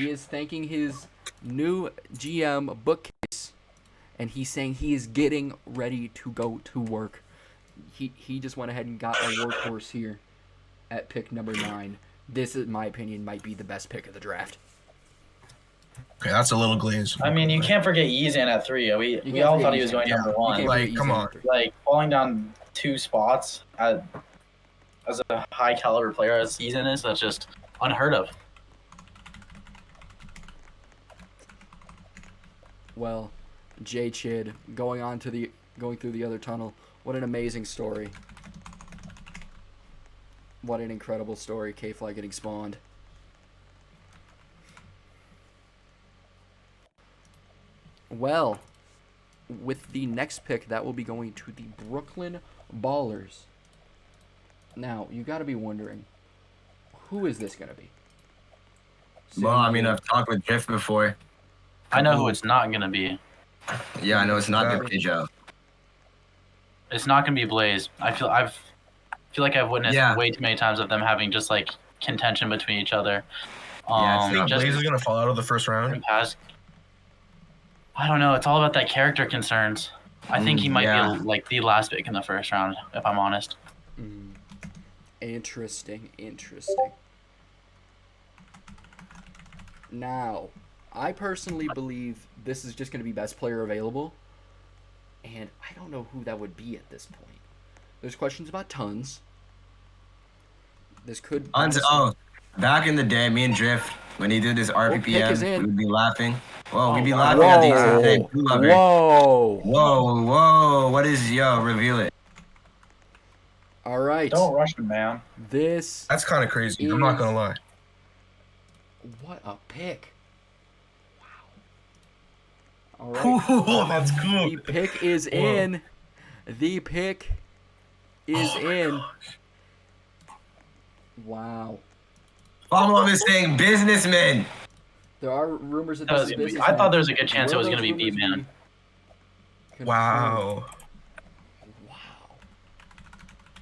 is thanking his new GM Bookcase, and he's saying he is getting ready to go to work. He just went ahead and got a workhorse here at pick number 9. This, in my opinion, might be the best pick of the draft. okay, that's a little glazed. I mean, you can't forget Yizan at 3. We can't all forget thought he was Yizan. going Yeah. number You 1. can't Like, forget come Easy on. Entry. Like, falling down 2 spots as a high caliber player as Yizan is, that's just unheard of. Well, J-Chid going through the other tunnel. What an amazing story. What an incredible story. K-Fly getting spawned. Well, with the next pick, that will be going to the Brooklyn Ballers. Now, you got to be wondering, who is this going to be? well, I mean, I've talked with Drift before. I know who it's not going to be. Yeah, I know it's not Yeah. Good Joe. It's not going to be Blaze. I feel like I've witnessed Yeah. way too many times of them having just like contention between each other. Yeah, it's I think just Blaze is gonna fall out of the first round. in past. I don't know. It's all about that character concerns. I think he might yeah. be like the last pick in the first round, if I'm honest. Interesting. Now, I personally believe this is just going to be best player available, and I don't know who that would be at this point. There's questions about tons. This could. Oh, back in the day, me and Drift, when he did this pick is in. RPPM, we'd be laughing. Whoa, we'd be Whoa. laughing at the exact same blue lover. Whoa! Whoa, what is, reveal it. All right. Don't rush him, man. This. That's kind of crazy. I'm not gonna lie. What a pick! Wow. All right. Ooh, that's cool. The pick is Whoa. in. The pick is in. Wow. Follow up is saying businessman. There are rumors that That this was is gonna be- business. I thought there was a good chance it was Will going to those be rumors B-Man. confirmed? Wow, Wow.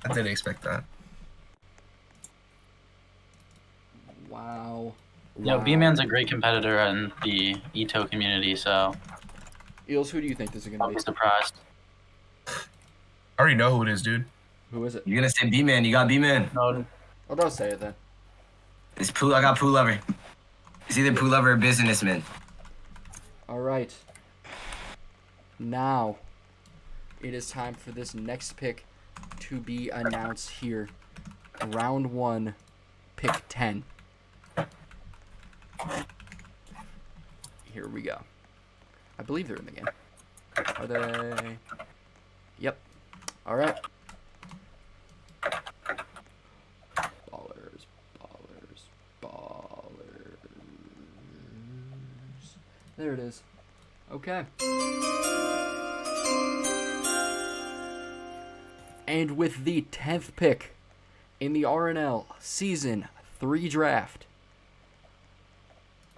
I didn't expect that. Wow. No, B-Man's a great competitor in the Ito community, so Eels, who do you think this is I'll gonna be be? surprised. I already know who it is, dude. Who is it? You're gonna say B-man. You got B-man. No, Well, don't say it then. It's Pooh. I got Pooh Lover. It's either Pooh Lover or Businessman. All right. Now, it is time for this next pick to be announced here. Round 1, pick 10. Here we go. I believe they're in the game. Are they? Yep. All right. Ballers, ballers, ballers. There it is. Okay. And with the 10th pick in the RNL Season 3 draft,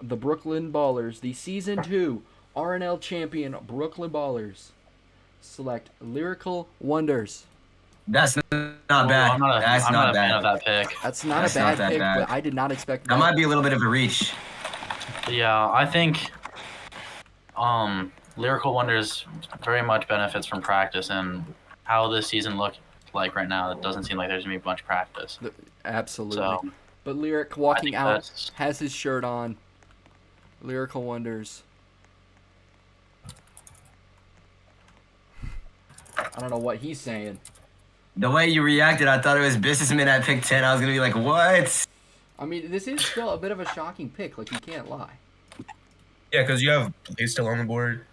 the Brooklyn Ballers, the Season 2 RNL champion Brooklyn Ballers, select Lyrical Wonders. That's not bad. I'm not That's a not fan of bad. that pick. That's not That's a not bad that pick, bad. but I did not expect That might be a little bit of a reach. Yeah, I think Lyrical Wonders very much benefits from practice, and how this season look like right now, it doesn't seem like there's gonna be much practice. Absolutely. So But Lyric I walking think out that's- has his shirt on. Lyrical Wonders. I don't know what he's saying. The way you reacted, I thought it was Businessman at pick 10. I was gonna be like, what? I mean, this is still a bit of a shocking pick. Like, you can't lie. Yeah, because you have Blaze still on the board,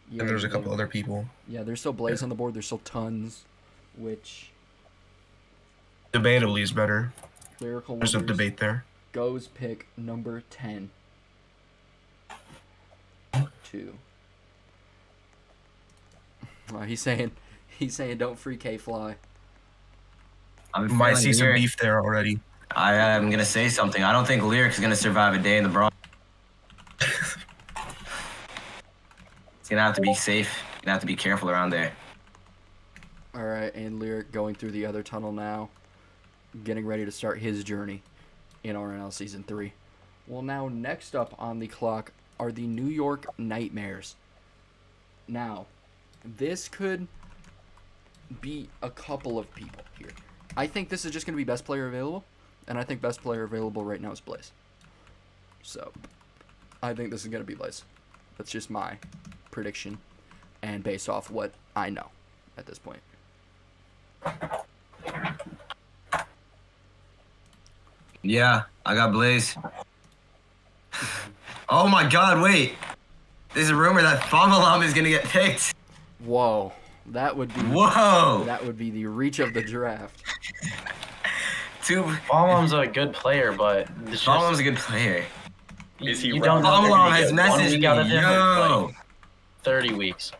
Yeah, and there's a they- couple other people. Yeah, there's still Blaze on the board. There's still Tons, which Debatably is better. Lyrical There's a Wonders debate there. goes pick number 10. 2. He's saying don't free K fly. I'm Might feeling see some Lyric. beef there already. I am gonna say something. I don't think Lyric is gonna survive a day in the Bronx. It's gonna have to be safe. Gonna have to be careful around there. All right, and Lyric going through the other tunnel now, getting ready to start his journey in RNL Season 3. Well, now next up on the clock are the New York Nightmares. Now, this could be a couple of people here. I think this is just going to be best player available, and I think best player available right now is Blaze. So, I think this is going to be Blaze. That's just my prediction, and based off what I know at this point. Yeah, I got Blaze. Oh my God! Wait, there's a rumor that Famalam is gonna get picked. Whoa, that would be Whoa! that would be the reach of the draft. Famalam's a good player, but it's Famalam's just, a good player. Is he you right? don't know if you're Famalam gonna has get 1 messaged week out of me. him or Yo. like 30 weeks.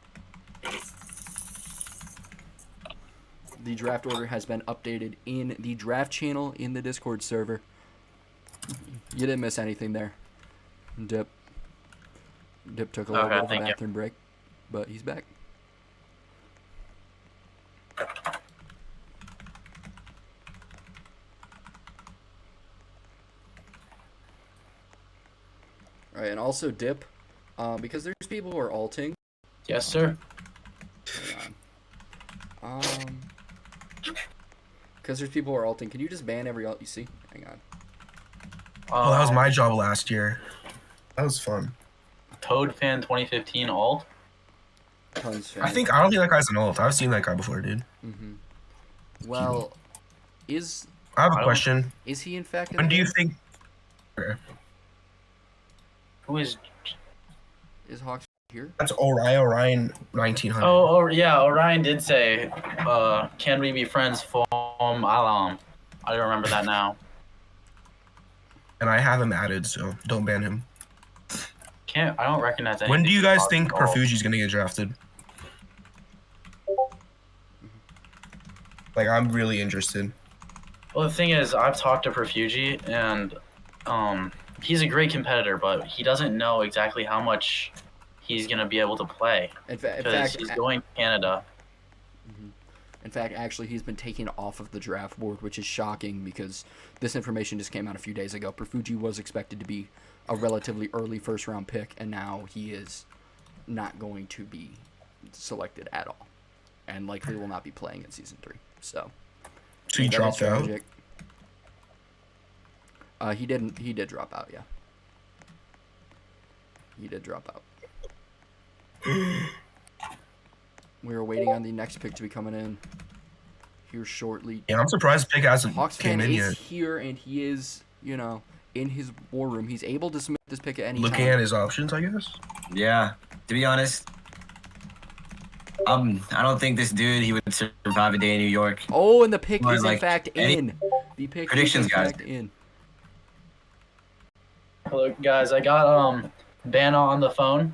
The draft order has been updated in the draft channel in the Discord server. You didn't miss anything there. Dip took a little Okay, bit of a thank you. bathroom break, but he's back. All right, and also Dip, because there's people who are alting. Yes, sir. Hang on. Because there's people who are alting. Can you just ban every alt you see? Hang on. Oh, that was my job last year. That was fun. Toad Fan 2015 alt. Tons. I don't think that guy's an ult. I've seen that guy before, dude. Mm-hmm. Well, is I have I a don't- question. he in fact? in When the do you game? think? Okay. Who is? Is Hawks here? That's Orion 1900. Oh, yeah. Orion did say, "Can we be friends from Alam?" I don't remember that now. And I have him added, so don't ban him. I don't recognize anything. When do you guys from think alt. Perfugi's gonna get drafted? Like, I'm really interested. Well, the thing is, I've talked to Perfugi, and he's a great competitor, but he doesn't know exactly how much he's gonna be able to play In because fact, he's going to Canada. actually, he's been taken off of the draft board, which is shocking because this information just came out a few days ago. Perfugi was expected to be a relatively early first-round pick, and now he is not going to be selected at all, and likely will not be playing in season 3. So So he that is dropped out. tragic. He didn't. He did drop out. Yeah. He did drop out. We are waiting on the next pick to be coming in here shortly. Yeah, I'm surprised Pick hasn't Hawks came fan in is yet. here, and he is, in his war room. He's able to submit this pick at any Looking time. at his options, I guess. Yeah. To be honest, I don't think this dude he would survive a day in New York. Oh, and the pick Or, is in like, fact any in. The pick is predictions, in guys? fact in. Hello, guys. I got Bana on the phone.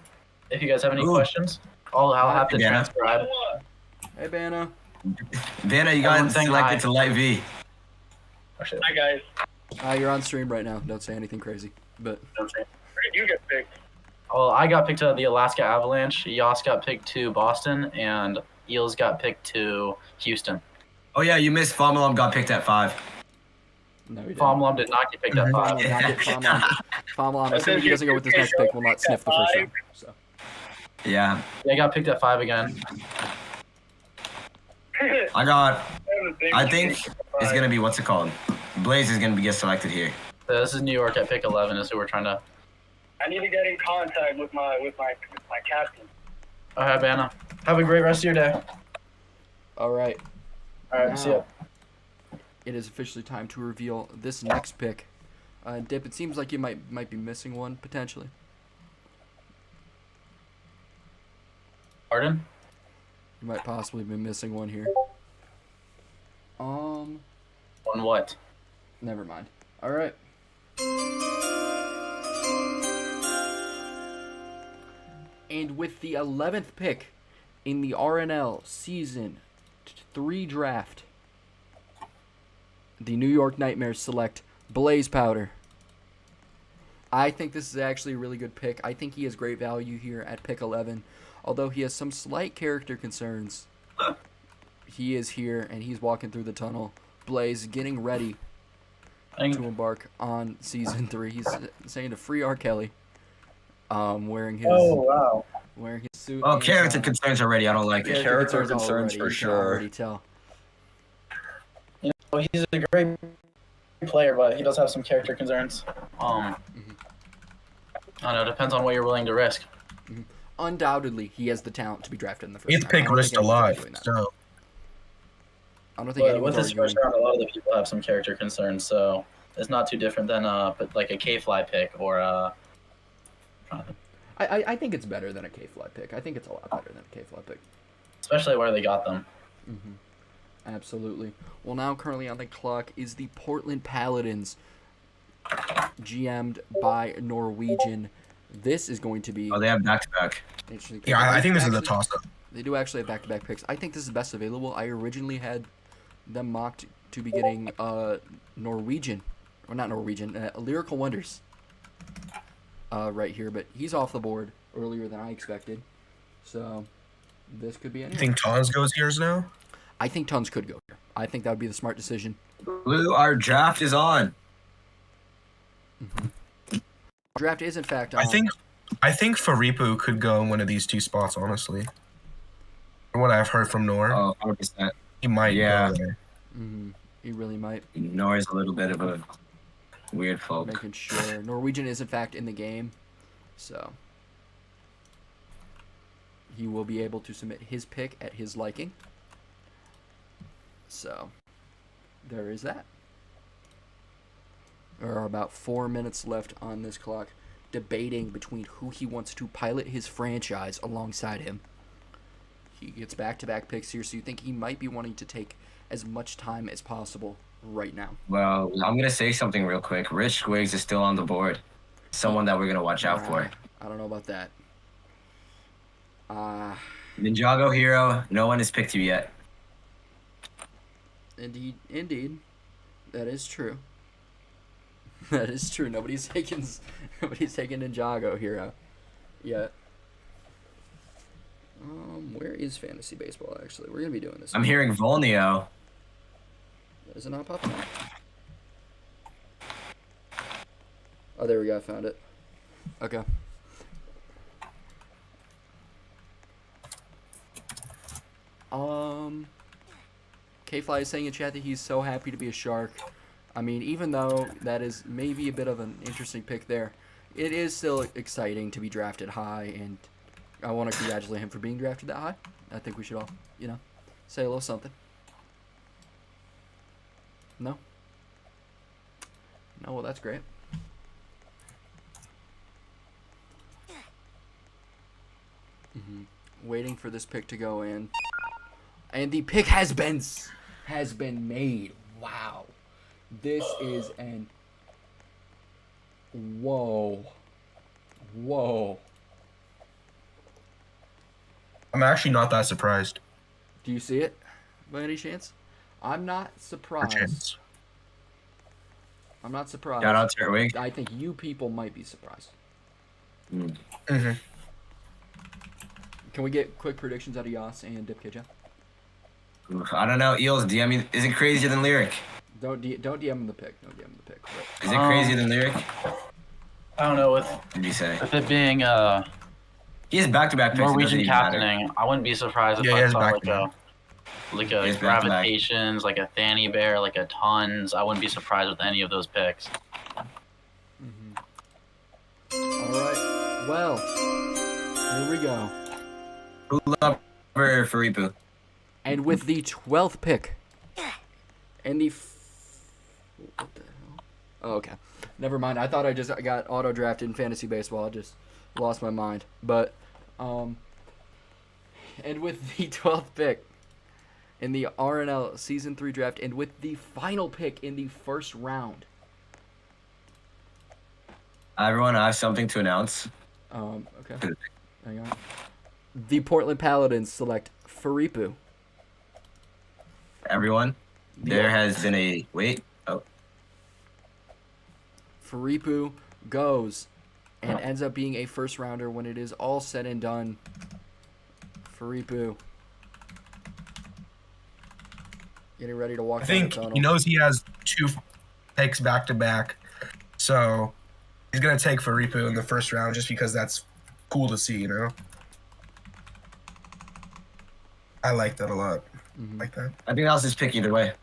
If you guys have any Ooh. questions, I'll have to Bana. transcribe. Hey, Bana. Vanna, you Everyone got saying selected hi. to Light V. Oh, shit. Hi guys. You're on stream right now. Don't say anything crazy. But Where did you get picked? Well, I got picked to the Alaska Avalanche. Yas got picked to Boston, and Eels got picked to Houston. Oh yeah, you missed Famulum got picked at 5. no, he didn't. Famulum did not get picked at 5. Famulon, assuming he doesn't go with this next pick, will not sniff the first round. So. Yeah. They got picked at 5 again. I think it's gonna be what's it called? Blaze is gonna get selected here. This is New York at pick 11 is who we're trying to... I need to get in contact with my captain. All right, Bana. Have a great rest of your day. All right. All right, see ya. It is officially time to reveal this next pick. Dip, it seems like you might be missing one, potentially. Pardon? You might possibly be missing one here. On what? Never mind. All right. And with the 11th pick in the RNL Season 3 draft, the New York Nightmares select Blaze Powder. I think this is actually a really good pick. I think he has great value here at pick 11. Although he has some slight character concerns, he is here and he's walking through the tunnel. Blaze getting ready to embark on season 3. He's saying to free R. Kelly. Wearing his wow. wearing his suit. Oh, and, character concerns already. I don't like it. Character concerns concerns already, for you can sure. already tell. You know, he's a great player, but he does have some character concerns. I don't know. Depends on what you're willing to risk. Undoubtedly, he has the talent to be drafted in the first Eighth round. pick I don't risked think a lot. anyone's arguing that. So I don't think But anyone's with this arguing. first round, a lot of the people have some character concerns, so it's not too different than but like a K-Fly pick or I think it's better than a K-Fly pick. I think it's a lot better than a K-Fly pick. especially where they got them. Absolutely. Well, now currently on the clock is the Portland Paladins, GM'd by Norwegian. This is going to be Oh, they have back-to-back. interesting. yeah, I think this is a Actually, toss-up. They do actually have back-to-back picks. I think this is best available. I originally had them mocked to be getting Norwegian, or not Norwegian, Lyrical Wonders right here, but he's off the board earlier than I expected. So this could be You anything. think Tons goes yours now? I think Tons could go here. I think that would be the smart decision. Blue, our draft is on. Draft is in fact on. I think Faripu could go in one of these two spots, honestly. From what I've heard from Nor, Oh, 100%. he might yeah. go there. He really might. Nor's a little bit of a weird folk. Making sure Norwegian is in fact in the game, so he will be able to submit his pick at his liking. So there is that. There are about 4 minutes left on this clock, debating between who he wants to pilot his franchise alongside him. He gets back-to-back picks here, so you think he might be wanting to take as much time as possible right now. Well, I'm going to say something real quick. Rich Squiggs is still on the board. Someone that we're going to watch out for. I don't know about that. Ninjago Hero, no one has picked you yet. Indeed. That is true. That is true. Nobody's taking Ninjago Hero yet. Where is fantasy baseball actually? We're gonna be doing this. I'm hearing Volneo. Is it not popping up? Oh, there we go. I found it. Okay. K-Fly is saying in chat that he's so happy to be a Shark. I mean, even though that is maybe a bit of an interesting pick there, it is still exciting to be drafted high, and I want to congratulate him for being drafted that high. I think we should all, say a little something. No? No, well, that's great. Waiting for this pick to go in. And the pick has been made. Wow. This is an... Whoa. I'm actually not that surprised. Do you see it by any chance? I'm not surprised. Chance. I'm not surprised. Shout out to your week. I think you people might be surprised. Mm-hmm. Can we get quick predictions out of Yas and Dip Kitchen? I don't know. Eels, DM me. Is it crazier than Lyric? Don't DM him the pick. Don't DM him the pick. But Is it crazier than Lyric? I don't know, What did you say? with it being He has back-to-back picks. It doesn't Norwegian even matter. captaining, I wouldn't be surprised if Yeah, he I has saw back-to-back. like He has a back-to-back. Gravitations, like a Fanny Bear, like a Tons. I wouldn't be surprised with any of those picks. all right. Well, here we go. Who lover for Ripu? And with the 12th pick, and the what the hell? Oh, okay. Never mind. I thought I just got auto drafted in fantasy baseball. I just lost my mind. But and with the 12th pick in the RNL Season 3 draft, and with the final pick in the first round. Everyone, I have something to announce. Okay. Hang on. The Portland Paladins select Faripu. Everyone, there has been a wait. Oh, Faripu goes and ends up being a first rounder when it is all said and done. Faripu getting ready to walk I down the think tunnel. he knows he has 2 picks back to back, so he's gonna take Faripu in the first round just because that's cool to see, I like that a lot. Like that. I think that was his pick either way.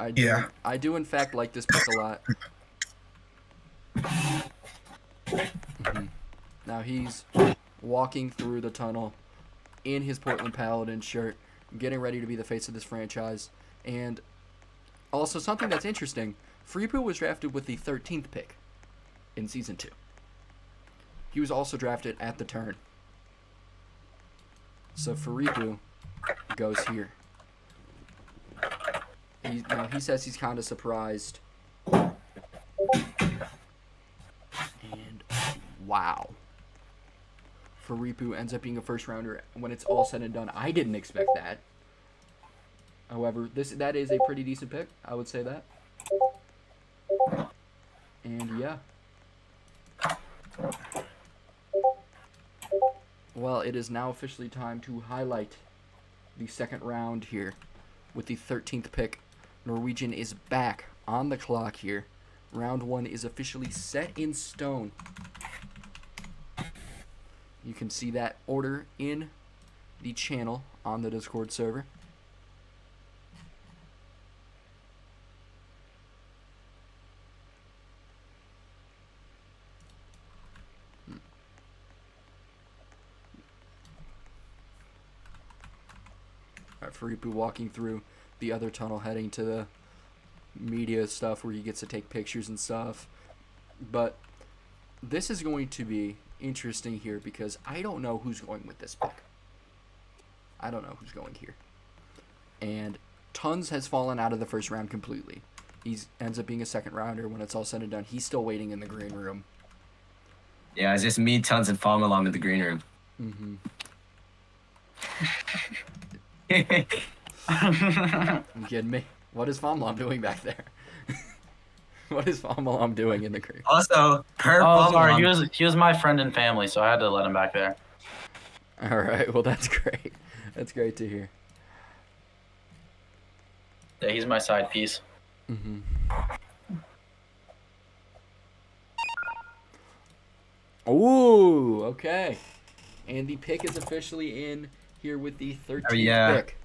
I do, Yeah. I do in fact like this pick a lot. Now he's walking through the tunnel in his Portland Paladin shirt, getting ready to be the face of this franchise. And also something that's interesting, Faripu was drafted with the 13th pick in Season 2. He was also drafted at the turn. So Faripu goes here. He says he's kind of surprised. And wow. Faripu ends up being a first rounder when it's all said and done. I didn't expect that. However, that is a pretty decent pick. I would say that. And yeah. Well, it is now officially time to highlight the second round here. With the 13th pick, Norwegian is back on the clock here. Round 1 is officially set in stone. You can see that order in the channel on the Discord server. Alright, Faripu walking through the other tunnel, heading to the media stuff where he gets to take pictures and stuff. But this is going to be interesting here because I don't know who's going with this pick. I don't know who's going here. And Tons has fallen out of the first round completely. He ends up being a second rounder when it's all said and done. He's still waiting in the green room. Yeah, it's just me, Tons, and Falmalam in the green room. Mm-hmm. You kidding me? What is Famlam doing back there? What is Famlam doing in the green? Also, per Oh, sorry. Falmalam, He was my friend and family, so I had to let him back there. All right. Well, that's great. That's great to hear. Yeah, he's my side piece. Mm-hmm. Ooh, okay. And the pick is officially in here with the 13th yeah. pick.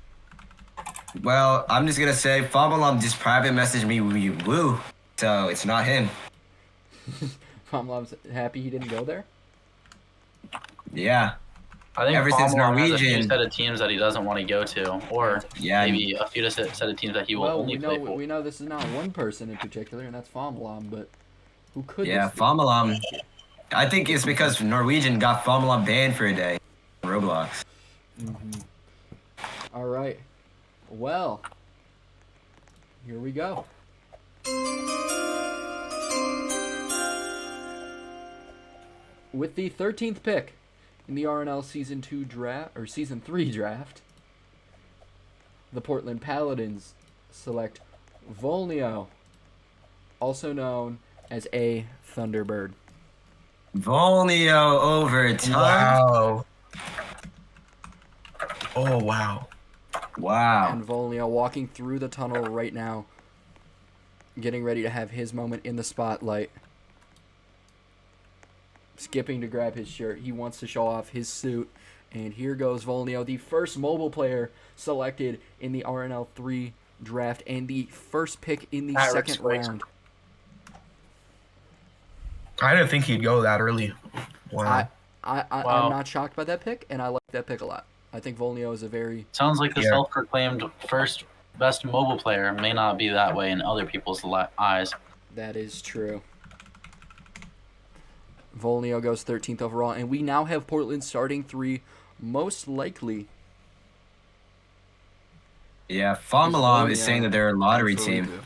Well, I'm just gonna say, Famalam just private messaged me woo, so it's not him. Mom's happy he didn't go there. Yeah, I think Ever since Fomlon has a few Norwegian- set of teams that he doesn't want to go to, or yeah. maybe a few set of teams that he will Well, only play for. we know this is not one person in particular, and that's Fomlam, but who could Yeah, this be? Famalam. I think it's because Norwegian got Famalam banned for a day. On Roblox. All right. Well, here we go. With the 13th pick in the RNL Season 3 draft, the Portland Paladins select Volnio, also known as a Thunderbird. Volnio over Tons. Wow. Oh wow. Wow. And Volnio walking through the tunnel right now, getting ready to have his moment in the spotlight. Skipping to grab his shirt. He wants to show off his suit. And here goes Volnio, the first mobile player selected in the RNL 3 draft and the first pick in the second round. I didn't think he'd go that early. Wow. Wow. I'm not shocked by that pick, and I like that pick a lot. I think Volnio is a very... Sounds like the Yeah. self-proclaimed first best mobile player may not be that way in other people's eyes. That is true. Volnio goes 13th overall, and we now have Portland starting 3, most likely. Yeah, Famalam is saying that they're a lottery Absolutely. team.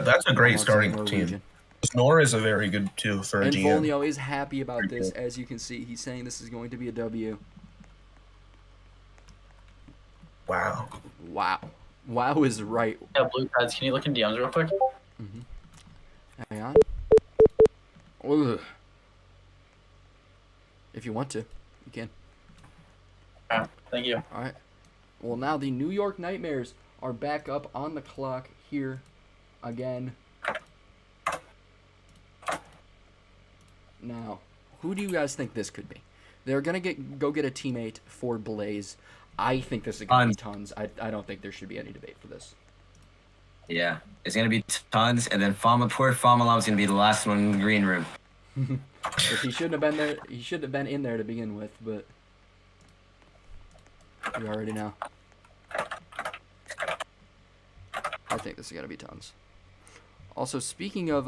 That's a great Almost starting like team. Norwegian. Snore is a very good too for a And GM. Volnio is happy about this. As you can see, he's saying this is going to be a W. Wow. Wow. Wow is right. Yeah, Blue Pads, can you look in DMs real quick? Hang on. Ugh. If you want to, you can. Thank you. All right. Well, now the New York Nightmares are back up on the clock here again. Now, who do you guys think this could be? They're gonna go get a teammate for Blaze. I think this is gonna be Tons. I don't think there should be any debate for this. Yeah, it's gonna be Tons, and then poor Famalam's gonna be the last one in the green room. If he shouldn't have been there, he should have been in there to begin with, but you already know. I think this is gonna be Tons. Also, speaking of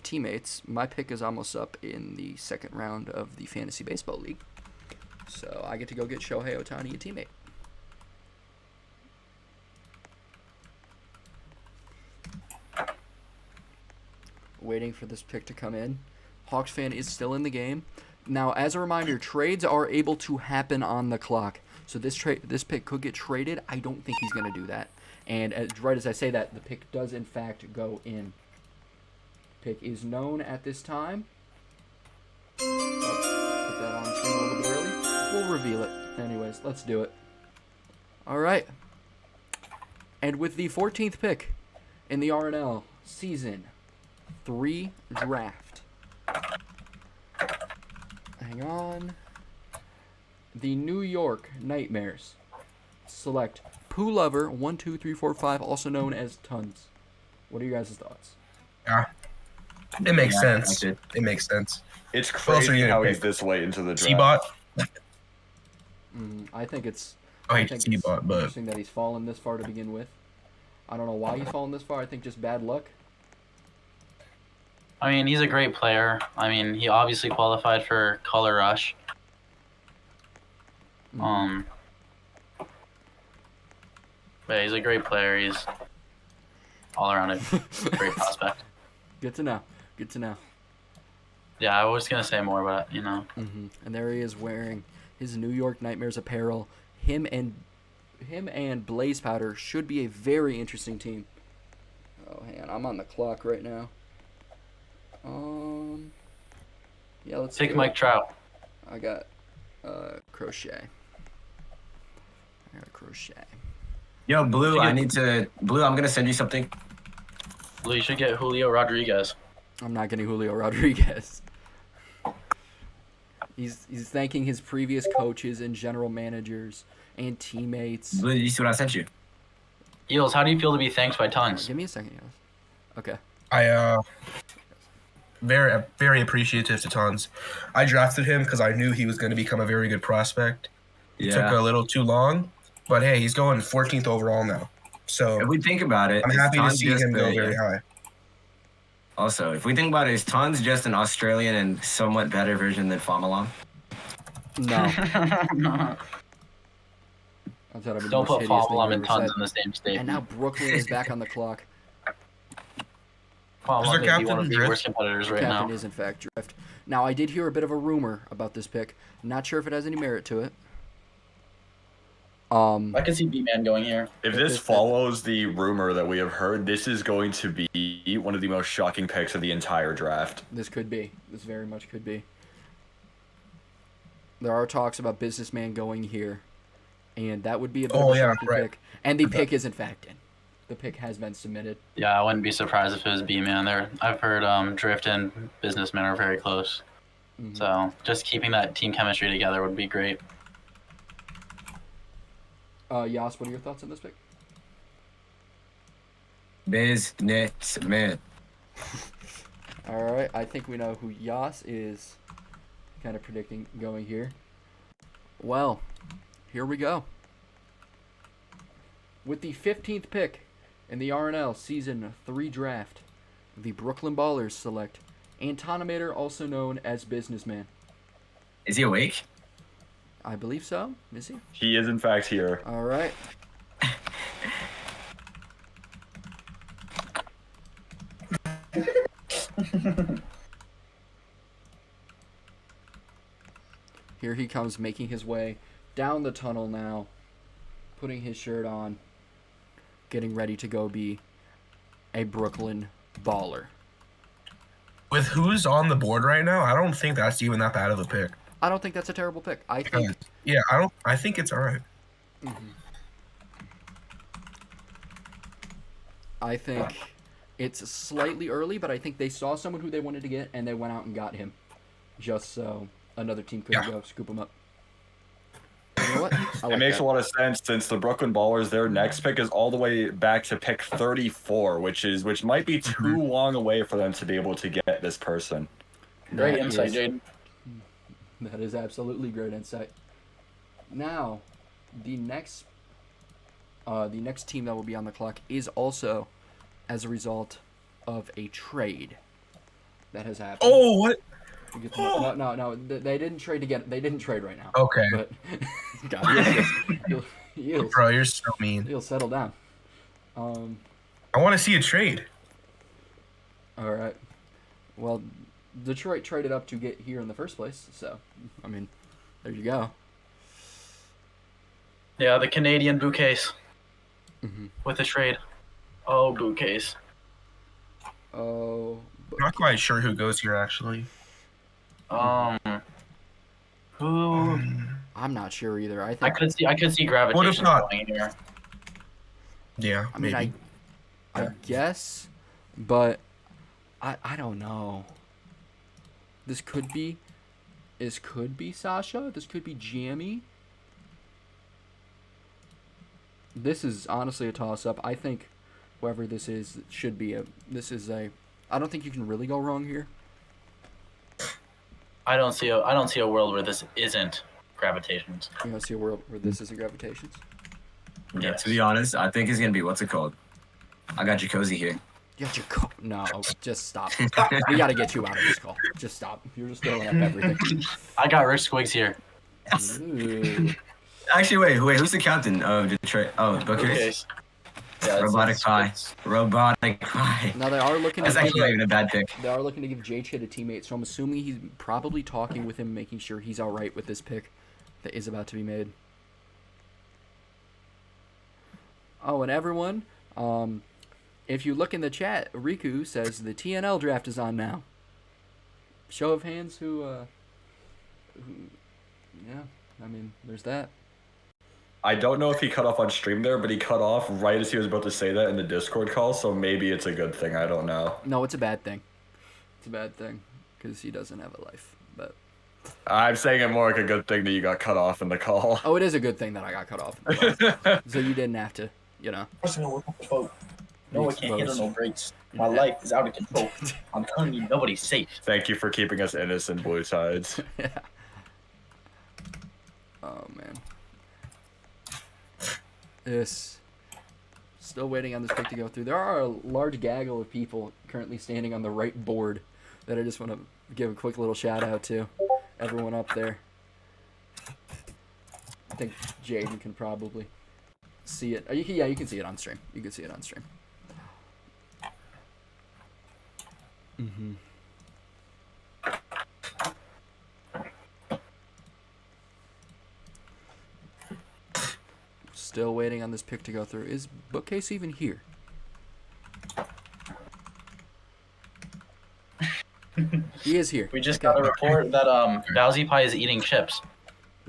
teammates, my pick is almost up in the second round of the Fantasy Baseball League, so I get to go get Shohei Ohtani a teammate. Waiting for this pick to come in. Hawks fan is still in the game. Now, as a reminder, trades are able to happen on the clock. So this pick could get traded. I don't think he's going to do that. And right as I say that, the pick does in fact go in. Pick is known at this time. Oh, put that on screen a little bit early. We'll reveal it. Anyways, let's do it. All right. And with the 14th pick in the RNL Season 3 draft. Hang on. The New York Nightmares select Poo Lover 1, 2, 3, 4, 5, also known as Tons. What are your guys' thoughts? Yeah. It makes Yeah, sense. I like It makes sense. It's else are crazy you how gonna he's pick? this late into the draft. C-Bot? I think it's I I hate think C-Bot, it's but interesting that he's fallen this far to begin with. I don't know why he's fallen this far. I think just bad luck. I mean, he's a great player. I mean, he obviously qualified for Color Rush. But he's a great player. He's all around a great prospect. Good to know. Good to know. Yeah, I was gonna say more, but you know. And there he is wearing his New York Nightmares apparel. Him and Blaze Powder should be a very interesting team. Oh, hang on. I'm on the clock right now. Yeah, let's Take do Mike it. Trout. I got Crochet. I got Crochet. Yo, Blue, I'm gonna send you something. Well, you should get Julio Rodriguez. I'm not getting Julio Rodriguez. He's thanking his previous coaches and general managers and teammates. Blue, you see what I sent you? Eels, how do you feel to be thanked by Tons? Give me a second, guys. Okay. I very appreciative to Tons. I drafted him because I knew he was going to become a very good prospect. It took a Yeah. little too long, but hey, he's going 14th overall now. So If we think about it, I'm is happy to Tons see just him go a- very high. Also, if we think about it, is Tons just an Australian and somewhat better version than Famalam? No. I thought I'd be the Don't most put hideous thing Fabulum I've and ever Tons said. in the same state. And now Brooklyn is back on the clock. Fabulum Is there may be one captain of the drift? worst competitors right Captain now. is in fact Drift. Now I did hear a bit of a rumor about this pick. Not sure if it has any merit to it. I could see B-Man going here. If this follows the rumor that we have heard, this is going to be one of the most shocking picks of the entire draft. This could be. This very much could be. There are talks about Businessman going here, and that would be a bit of a shocking pick. And the pick is in fact in. The pick has been submitted. Yeah, I wouldn't be surprised if it was B-Man there. I've heard Drift and Businessman are very close. Mhm. So just keeping that team chemistry together would be great. Yas, what are your thoughts on this pick? Businessman. All right, I think we know who Yas is kind of predicting going here. Well, here we go. With the 15th pick in the RNL Season 3 draft, the Brooklyn Ballers select Antonimator, also known as Businessman. Is he awake? I believe so. Is he? He is in fact here. All right. Here he comes, making his way down the tunnel now, putting his shirt on, getting ready to go be a Brooklyn Baller. With who's on the board right now, I don't think that's even that bad of a pick. I don't think that's a terrible pick. I think Yeah, I think it's all right. I think it's slightly early, but I think they saw someone who they wanted to get, and they went out and got him, just so another team couldn't Yeah. go scoop him up. You know what? I It like makes that. a lot of sense since the Brooklyn Ballers, their next pick is all the way back to pick 34, which might be too long away for them to be able to get this person. Great That insight, is- Jaden. That is absolutely great insight. Now, the next team that will be on the clock is also as a result of a trade that has happened. Oh, what? No. They didn't trade to get. They didn't trade right now. Okay. But God, you'll Bro, you're so mean. settle down. I want to see a trade. All right. Well, Detroit traded up to get here in the first place, so I mean, there you go. Yeah, the Canadian bookcase Mhm. with the trade. Oh, bookcase. Oh, I'm not quite sure who goes here actually. Who? I'm not sure either. I I think. could see gravitation not? going here. Yeah, I mean, maybe. I guess, but I don't know. This could be Sasha. This could be Jamie. This is honestly a toss-up. I think whoever this is should be a. This is a. I don't think you can really go wrong here. I don't see a world where this isn't gravitations. You don't see a world where this isn't gravitations. Yeah, Yes. to be honest, I think it's gonna be what's it called? I got Jacuzzi here. No, just stop. We got to get you out of this call. Just stop. You're just throwing up everything. I got Rich Squigs here. Ooh. Actually, wait, who's the captain of Detroit? Oh, Bookcase. Yeah, Robotic Pie. Robotic Pie. Now they are looking That's to actually not even a bad pick. They are looking to give J-Chit a teammate, so I'm assuming he's probably talking with him, making sure he's all right with this pick that is about to be made. Oh, and everyone, if you look in the chat, Riku says the TNL draft is on now. Show of hands, who yeah, I mean, there's that. I don't know if he cut off on stream there, but he cut off right as he was about to say that in the Discord call, so maybe it's a good thing. I don't know. No, it's a bad thing. It's a bad thing, because he doesn't have a life, but... I'm saying it more like a good thing that you got cut off in the call. Oh, it is a good thing that I got cut off. So you didn't have to you know. No, I Beats can't hit on both. no brakes. My Yeah. life is out of control. I'm telling you, nobody's safe. Thank you for keeping us innocent, Blue Tides. Yeah. Oh man. This. Still waiting on this pick to go through. There are a large gaggle of people currently standing on the right board that I just want to give a quick little shout out to. Everyone up there. I think Jaden can probably see it. Yeah, you can see it on stream. You can see it on stream. Mm-hmm. Still waiting on this pick to go through. Is Bookcase even here? He is here. We just Okay. got a report that Bowsy Pie is eating chips.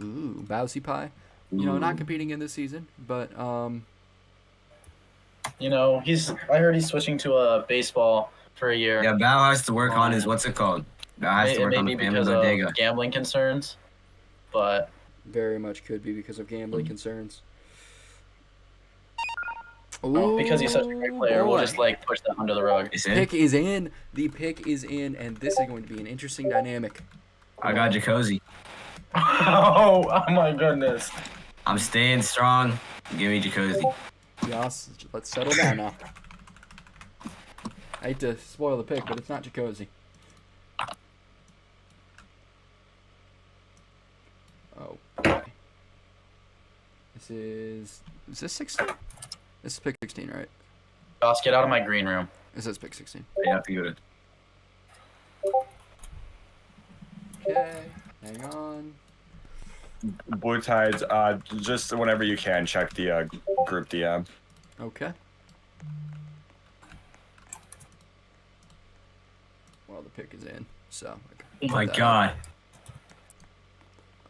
Ooh, Bowsy Pie. You know, not competing in this season, but You know, I heard he's switching to baseball for a year. Yeah, Bao has to work on his what's it called? Bao has to It work may on be the family because bodega. of gambling concerns, but very much could be because of gambling concerns. because he's such a great player, we'll boy. just like push that under the rug. Is it? Pick is in. The pick is in, and this is going to be an interesting dynamic. I got Jacozy. Oh my goodness. I'm staying strong. Give me Jacozy. Yas, let's settle down now. I hate to spoil the pick, but it's not Jacozy. Oh boy. Is this 16? This is pick 16, right? Josh, get out of my green room. This is pick 16. You have to go to. Okay, hang on. Blue Tides, just whenever you can, check the group DM. Okay. Well, the pick is in, so. I can Oh put my that god. up.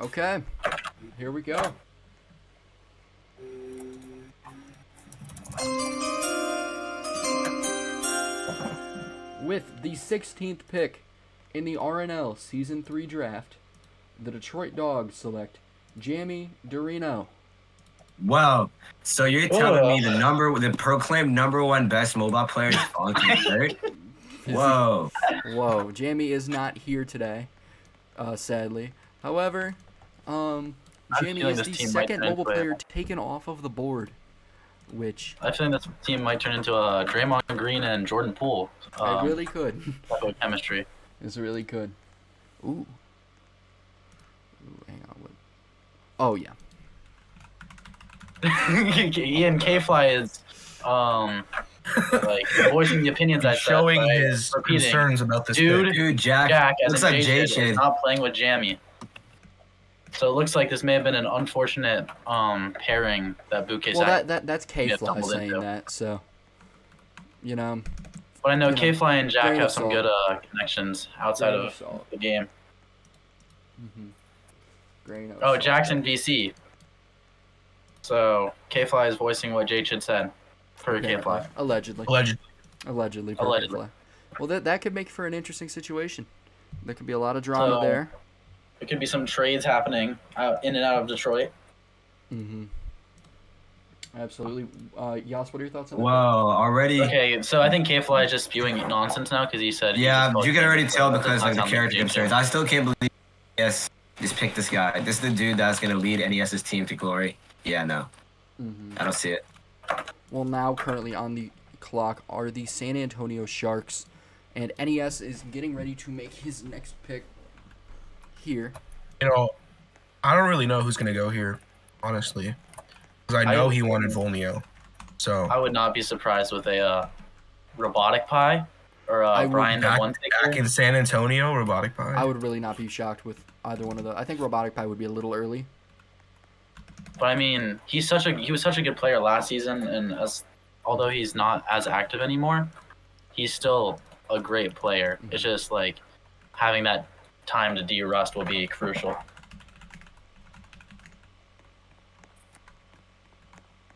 Okay, here we go. With the 16th pick in the RNL Season 3 draft, the Detroit Dogs select Jamie Dorino. Whoa. So you're telling me the proclaimed #1 best mobile player is falling to the third? Whoa. Whoa, Jamie is not here today, sadly. However, Jamie feeling is this the team might second turn mobile into a- player taken off of the board, which I think this team might turn into a Draymond Green and Jordan Poole I really could. type of chemistry. This really could. Ooh. Ooh, hang on. What? Oh, yeah. Ian K-Fly is like voicing the opinions I said, Showing by his repeating, concerns about this Dude, pick. Dude, Jack as looks in like Jay Jay Shid, Shid. is not playing with Jamie. So it looks like this may have been an unfortunate pairing that Bouquet Well, that's may have K-Fly stumbled saying into. that, so, you know. But I know you know, K-Fly and Jack grain of have some salt. good connections outside Grain of of salt. the game. Mm-hmm. Grain of Oh, salt. Jackson VC. So K-Fly is voicing what Jay Shid said for Apparently. K-Fly. Allegedly. Alleged. Allegedly. For Allegedly. K-Fly. Well, that could make for an interesting situation. There could be a lot of drama So- there. There could be some trades happening in and out of Detroit. Mm-hmm. Absolutely. Yas, what are your thoughts on that? Whoa, already. Okay, so I think K-Fly is just spewing nonsense now because he said. he Yeah, just called you can already Jamie, tell but that because does like not the sound character Jamie. concerns. I still can't believe. Yes, just pick this guy. This is the dude that's gonna lead NES's team to glory. Yeah, no, Mm-hmm. I don't see it. Well, now currently on the clock are the San Antonio Sharks, and NES is getting ready to make his next pick here. You know, I don't really know who's gonna go here, honestly, because I know he wanted Volnio. So I would not be surprised with a robotic pie or I would Brian the back, one back in San Antonio, robotic pie. I would really not be shocked with either one of those. I think Robotic Pie would be a little early. But I mean, he was such a good player last season, and although he's not as active anymore, he's still a great player. It's just like having that time to de-rust will be crucial.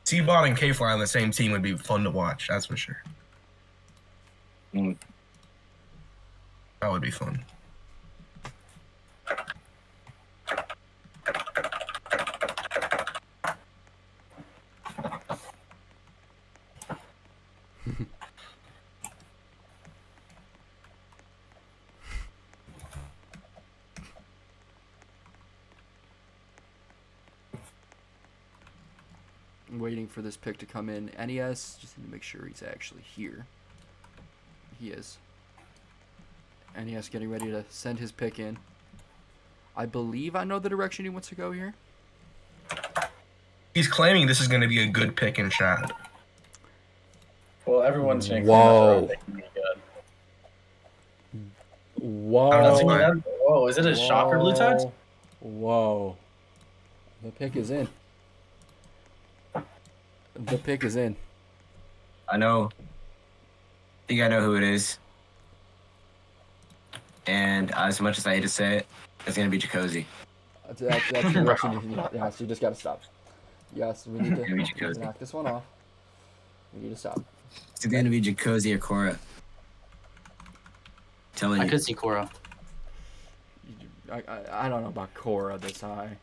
T-Bot and K-Fly on the same team would be fun to watch. That's for sure. Mm. That would be fun. waiting for this pick to come in. NES, just need to make sure he's actually here. He is. NES getting ready to send his pick in. I believe I know the direction he wants to go here. He's claiming this is going to be a good pick in chat. Well, everyone's saying Whoa. they can be good. Whoa. That's fine. Whoa, is it a shot for Blue Sox? Whoa. The pick is in. The pick is in. I know. I think I know who it is. And as much as I hate to say it, it's gonna be Jacuzzi. That's the direction. Yes, you just gotta stop. Yes, we need to Jacuzzi. knock this one off. We need to stop. It's gonna be Jacuzzi or Cora. Telling I you. could see Cora. I don't know about Cora this high.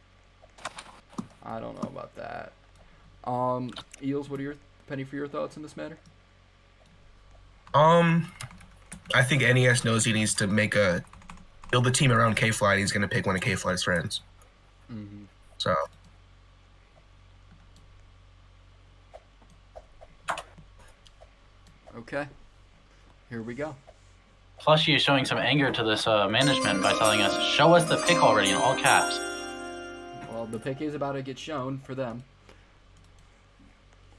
I don't know about that. Eels, what are your Penny for your thoughts in this matter? I think NES knows he needs to build the team around K-Fly, and he's going to pick one of K-Fly's friends. Mm-hmm. So, Okay. Here we go. Flushy is showing some anger to this management by telling us, show us the pick already in all caps. Well, the pick is about to get shown for them.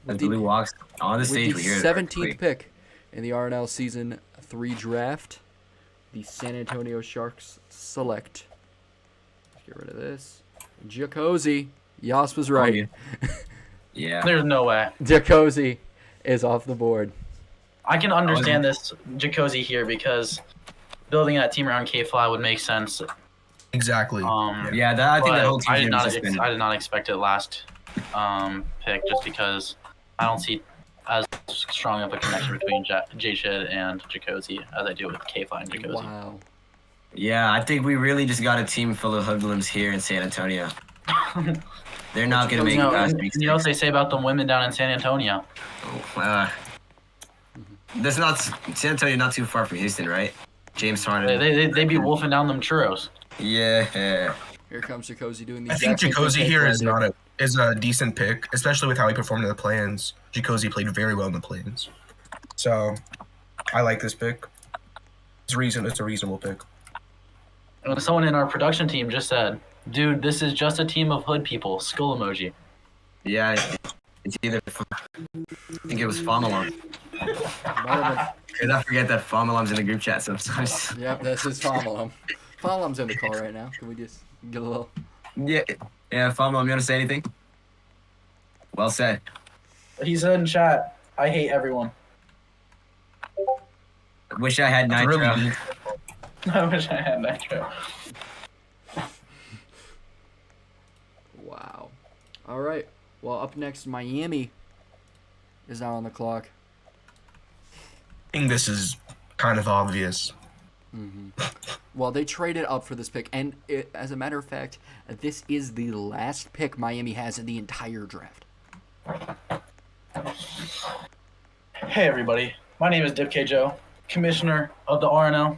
As Blue walks on the stage, we With hear the it 17th pick in the RNL Season 3 draft, the San Antonio Sharks select. Let's get rid of this. Jacuzzi. Yas was right. Yeah. There's no way. Jacuzzi is off the board. I can understand this Jacuzzi here because building that team around K-Fly would make sense. exactly. Yeah, I think that whole I team did not. suspended. I did not expect it last pick just because I don't see as strong of a connection between J-Shid and Jacuzzi as I do with K-Fly and Jacuzzi. Wow. Yeah, I think we really just got a team full of hoodlums here in San Antonio. They're not gonna make us you know what they say about them women down in San Antonio? That's not San Antonio, not too far from Houston, right? James Harden. They be wolfing down them churros. Yeah. Here comes Jacuzzi doing the I think exact same Jacuzzi thing here K-Fly is did. is a decent pick, especially with how he performed in the play-ins. Jacuzzi played very well in the play-ins. So, I like this pick. It's a reasonable pick. And someone in our production team just said, dude, this is just a team of hood people. Skull emoji. Yeah, it's either. I think it was Famalon. Might have Cause I forget that Famalon's in the group chat sometimes. been- Yep, that's his Famalum. Famalum's in the call right now. Can we just get a little... Yeah, Famalon, you wanna say anything? Well said. He said in chat, I hate everyone. Wish I had That's Nitro. really deep. I wish I had Nitro. Wow. All right. Well, up next, Miami is now on the clock. I think this is kind of obvious. Well, they traded up for this pick, and as a matter of fact, this is the last pick Miami has in the entire draft. Hey everybody, my name is Dip K. Joe, commissioner of the RNL,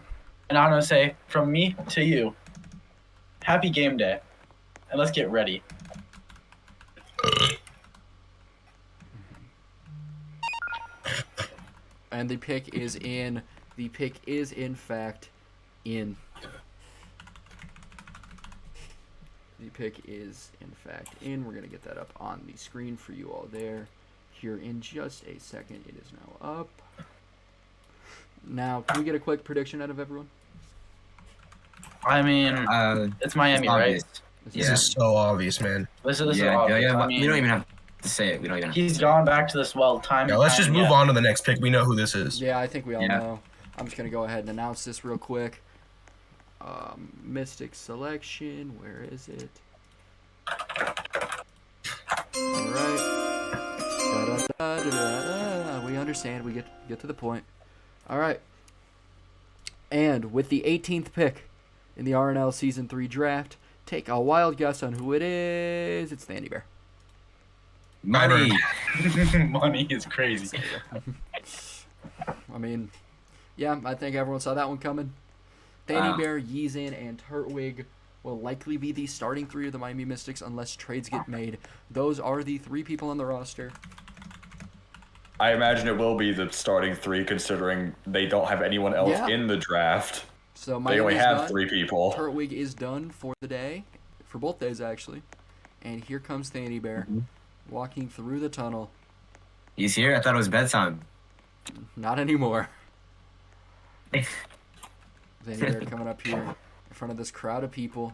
and I'm gonna say from me to you, happy game day, and let's get ready. And the pick is in. The pick is, in fact, in. The pick is, in fact, in. We're going to get that up on the screen for you all there. Here in just a second. It is now up. Now, can we get a quick prediction out of everyone? I mean, it's Miami, right? Obvious. This is so obvious, man. This is Yeah, obvious. I we mean, don't even have to say it. We don't even have he's to gone back to this well-timed. Yeah, let's just time move yet. on to the next pick. We know who this is. Yeah, I think we all Yeah. know. I'm just going to go ahead and announce this real quick. Mystic selection. Where is it? All right. Da-da-da-da-da-da. We understand. We get to the point. All right. And with the 18th pick in the RNL Season 3 draft, take a wild guess on who it is. It's Danny Bear. Money. Money is crazy. I mean, yeah, I think everyone saw that one coming. Danny Wow. Bear, Yeezan, and Turtwig will likely be the starting 3 of the Miami Mystics unless trades get made. Those are the 3 people on the roster. I imagine it will be the starting 3, considering they don't have anyone else Yeah. in the draft. So They only Miami's have done. 3 people. Turtwig is done for the day, for both days actually. And here comes Thanny Bear, walking through the tunnel. He's here? I thought it was bedtime. Not anymore. Thanny Bear coming up here in front of this crowd of people.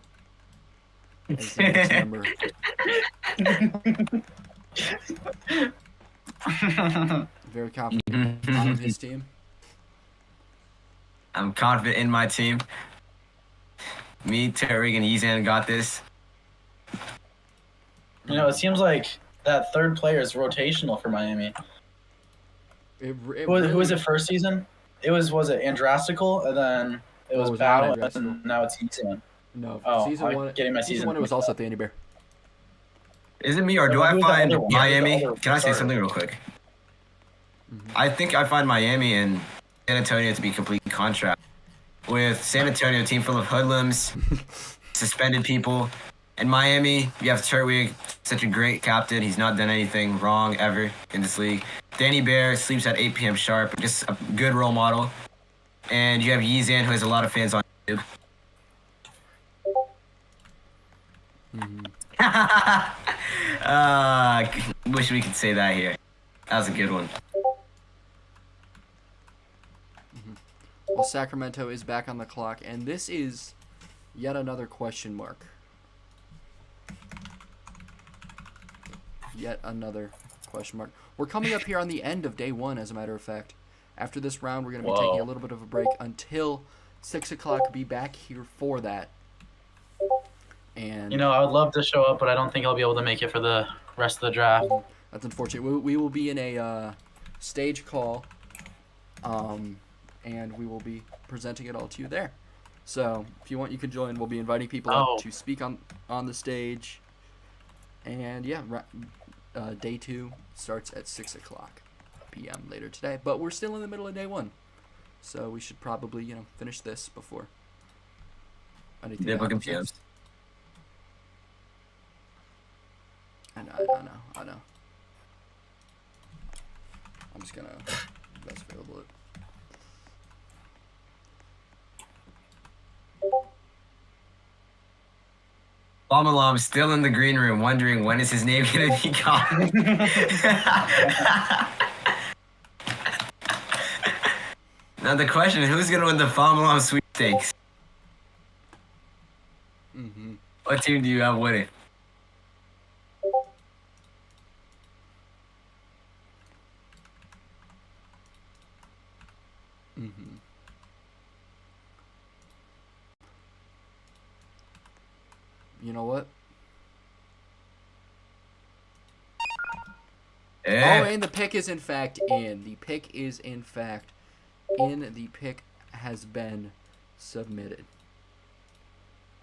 As the next member. Very confident on his team. I'm confident in my team. Me, Terry, and Yizan got this. You know, it seems like that third player is rotational for Miami. Who was it first season? Was it Andrastical, and then it was was Battle, not and now it's Ethan. No, Oh, season I'm one. getting my season season 1 it was mixed also up. Thanny Bear. Is it me, or do Who I was the find other one? Miami? Who was the other Can I say starter? something real quick? I think I find Miami and San Antonio to be complete contrast. With San Antonio, a team full of hoodlums, suspended people. In Miami, you have Turtwig, such a great captain. He's not done anything wrong ever in this league. Danny Bear sleeps at 8 p.m. sharp, just a good role model. And you have Yizan, who has a lot of fans on YouTube. Wish we could say that here. That was a good one. Well, Sacramento is back on the clock, and this is yet another question mark. Yet another question mark. We're coming up here on the end of day 1, as a matter of fact. After this round, we're going to be taking a little bit of a break until 6 o'clock. Be back here for that. And You know, I would love to show up, but I don't think I'll be able to make it for the rest of the draft. that's unfortunate. We will be in a stage call, and we will be presenting it all to you there. So if you want, you can join. We'll be inviting people Oh. up to speak on the stage. And yeah, day 2 starts at 6 o'clock p.m. later today. But we're still in the middle of day 1, so we should probably finish this before anything Yeah, happens looking next. I know. I'm just gonna best available it. Bamalam still in the green room, wondering when is his name gonna be called. Now the question: who's gonna win the Bamalam sweepstakes? Mm-hmm. What team do you have winning? Mm-hmm. You know what? Oh, and the pick is in fact in. The pick is in fact in. The pick has been submitted.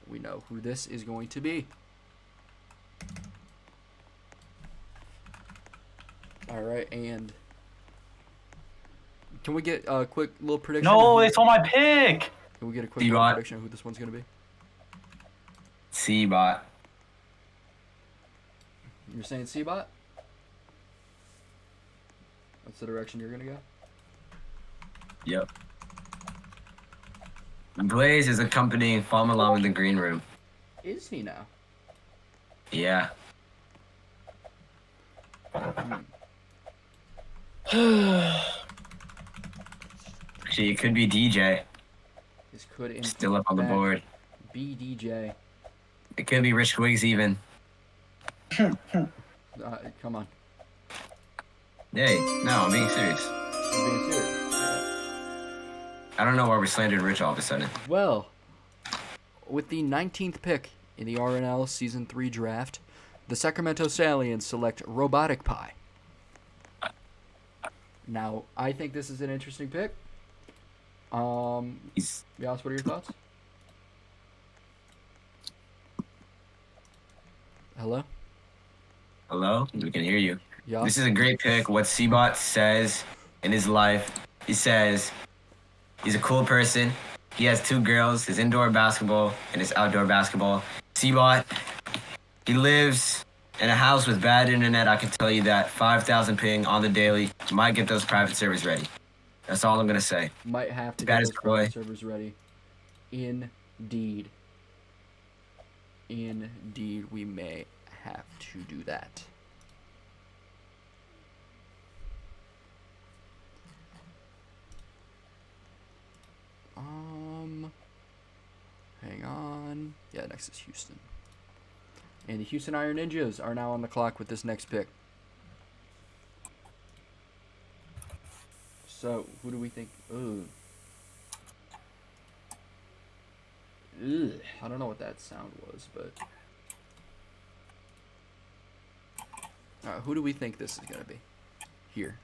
We know who this is going to be. All right, and can we get a quick little prediction? No, of they who- stole my pick. Can we get a quick D-Bot. little prediction of who this one's going to be? C-Bot. You're saying C-Bot? That's the direction you're going to go? Yep. Blaze is accompanying Famalam in the green room. Is he now? Yeah. Actually, it could be DJ. This could in Still up on the fact board. be DJ. It could be Rich Twigs even. Come on. Hey, no, I'm being serious. I'm being serious. I don't know why we're slandering Rich all of a sudden. Well, with the 19th pick in the RNL Season 3 draft, the Sacramento Stallions select Robotic Pie. Now, I think this is an interesting pick. He's Yas, what are your thoughts? Hello? hello? We can hear you. Yas? This is a great pick. What C-Bot says in his life, he says he's a cool person. He has 2 girls, his indoor basketball and his outdoor basketball. C-Bot, he lives in a house with bad internet. I can tell you that. 5,000 ping on the daily. Might get those private servers ready. That's all I'm going to say. Might have to That get is those private Croy. servers ready. Indeed. Indeed, we may have to do that. Hang on. Yeah, next is Houston. And the Houston Iron Ninjas are now on the clock with this next pick. So, who do we think? Ugh. I don't know what that sound was, but... who do we think this is going to be? Here.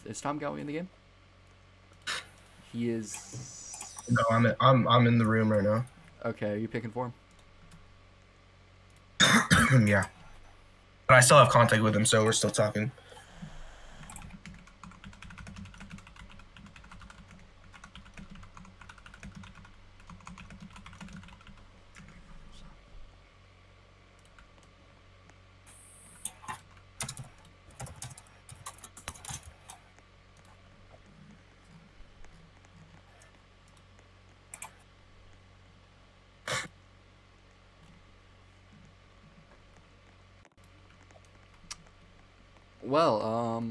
Is Tom Gowie in the game? He is... No, I'm in the room right now. Okay, are you picking for (clears throat) him? Yeah. But I still have contact with him, so we're still talking. Well,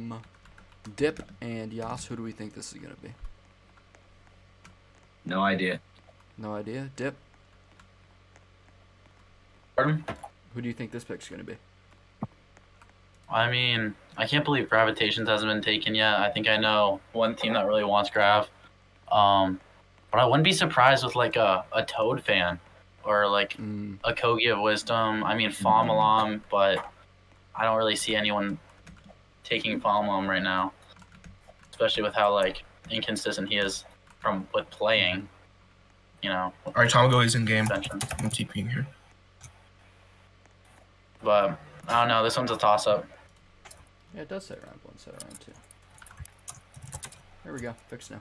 Dip and Yas, who do we think this is going to be? No idea. No idea. Dip, Pardon? who do you think this pick's going to be? I mean, I can't believe Gravitations hasn't been taken yet. I think I know one team that really wants Grav. But I wouldn't be surprised with like a Toad fan or like a Kogi of Wisdom. I mean, Famalam, but I don't really see anyone taking Famalam right now, especially with how like inconsistent he is with playing. You know. All right, Tomago is in game. Suspension. I'm TPing here. But I don't know. This one's a toss-up. Yeah, it does say round 1, say round 2. There we go. Fixed now.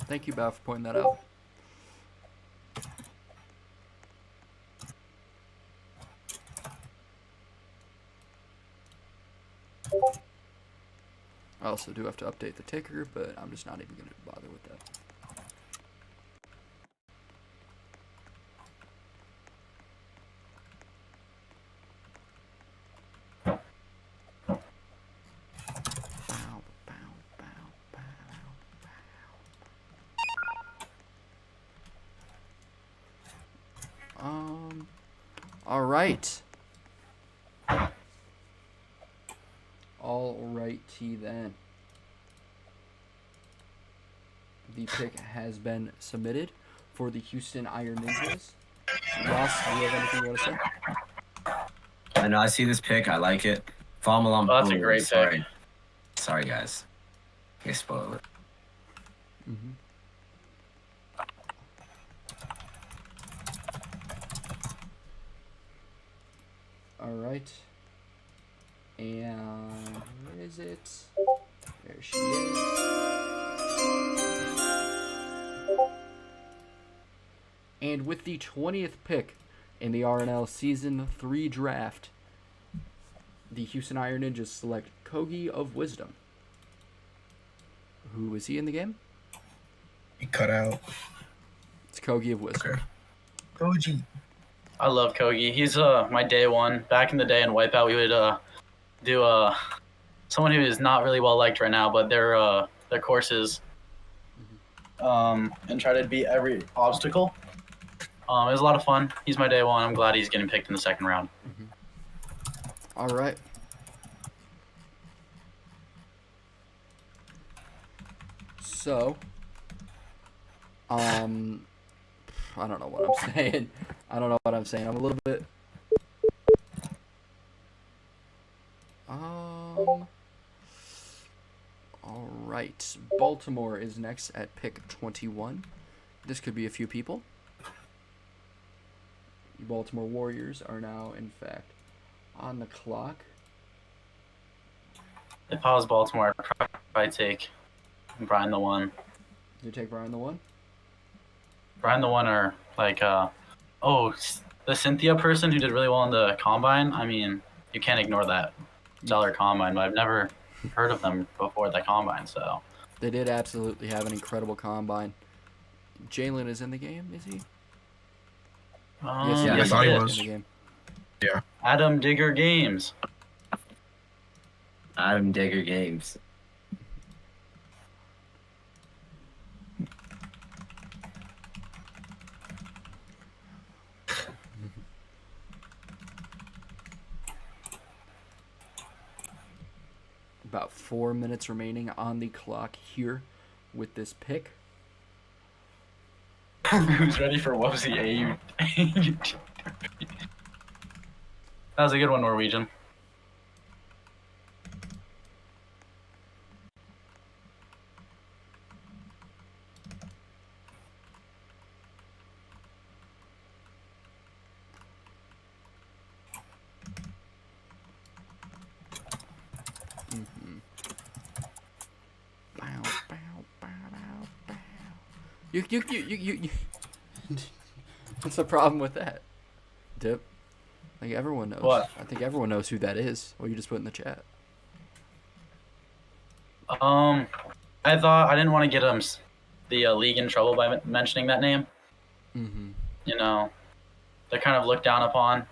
Thank you, Bao, for pointing that out. I also do have to update the ticker, but I'm just not even going to bother with that. Bow, bow, bow, bow, bow. All right. Alrighty then. The pick has been submitted for the Houston Iron Ninjas. Ross, do you have anything you want to say? I know I see this pick. I like it. Famalam. Oh, that's a great sorry. pick. Sorry, guys. I spoiled it. Mm-hmm. All right. And where is it? There she is. And with the 20th pick in the RNL Season 3 draft, the Houston Iron Ninjas select Kogi of Wisdom. Who is he in the game? He cut out. It's Kogi of Wisdom. Okay. Koji. I love Kogi. He's my day one. Back in the day in Wipeout, we would do someone who is not really well liked right now, but their courses and try to beat every obstacle. It was a lot of fun. He's my day one. I'm glad he's getting picked in the second round. All right. So, I don't know what I'm saying. I don't know what I'm saying. I'm a little bit. All right. Baltimore is next at pick 21. This could be a few people. The Baltimore Warriors are now, in fact, on the clock. If I was Baltimore, I'd probably take Brian the one. You take Brian the one? Brian the one or like the Cynthia person who did really well in the combine. I mean, you can't ignore that stellar combine, but I've never heard of them before the combine. So They did absolutely have an incredible combine. Jalen is in the game, is he? Yeah, I thought he is was. in the game. Adam Digger Games. Adam Digger Games. About 4 minutes remaining on the clock here with this pick. Who's ready for Wubsy AU? That was a good one, Norwegian. Bow, bow, bow, bow, bow. You. What's the problem with that? Dip. I think everyone knows. What? I think everyone knows who that is. What you just put in the chat. I thought I didn't want to get the league in trouble by mentioning that name. Mm-hmm. You know, they're kind of looked down upon.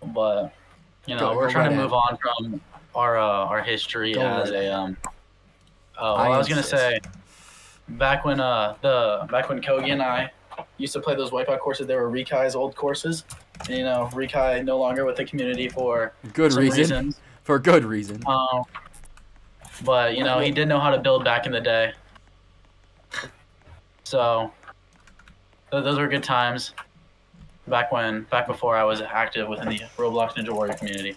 But we're trying to move on from our history as a I was gonna say back when Kogi and I used to play those wipeout courses, they were Rikai's old courses. And, Rikai no longer with the community for Good some reason. reasons. For good reason. But he did know how to build back in the day. So those were good times. Back before I was active within the Roblox Ninja Warrior community.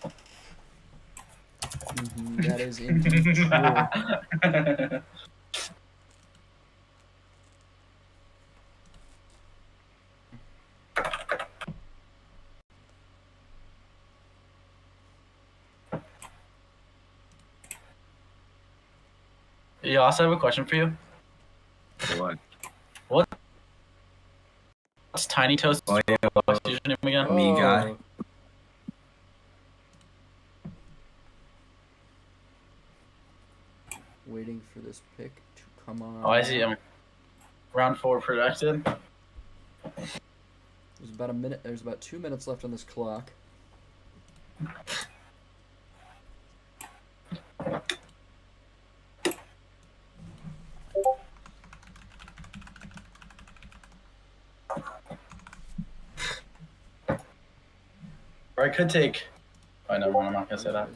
Mm-hmm. That is indeed true. Yeah, I also have a question for you. What? What's Tiny Toast's Oh, yeah. username again? Me guy. Waiting for this pick to come on. Oh, I see him. Round 4 projected. There's about a minute. There's about 2 minutes left on this clock. Or I could take. Oh, never mind. I'm not gonna say that.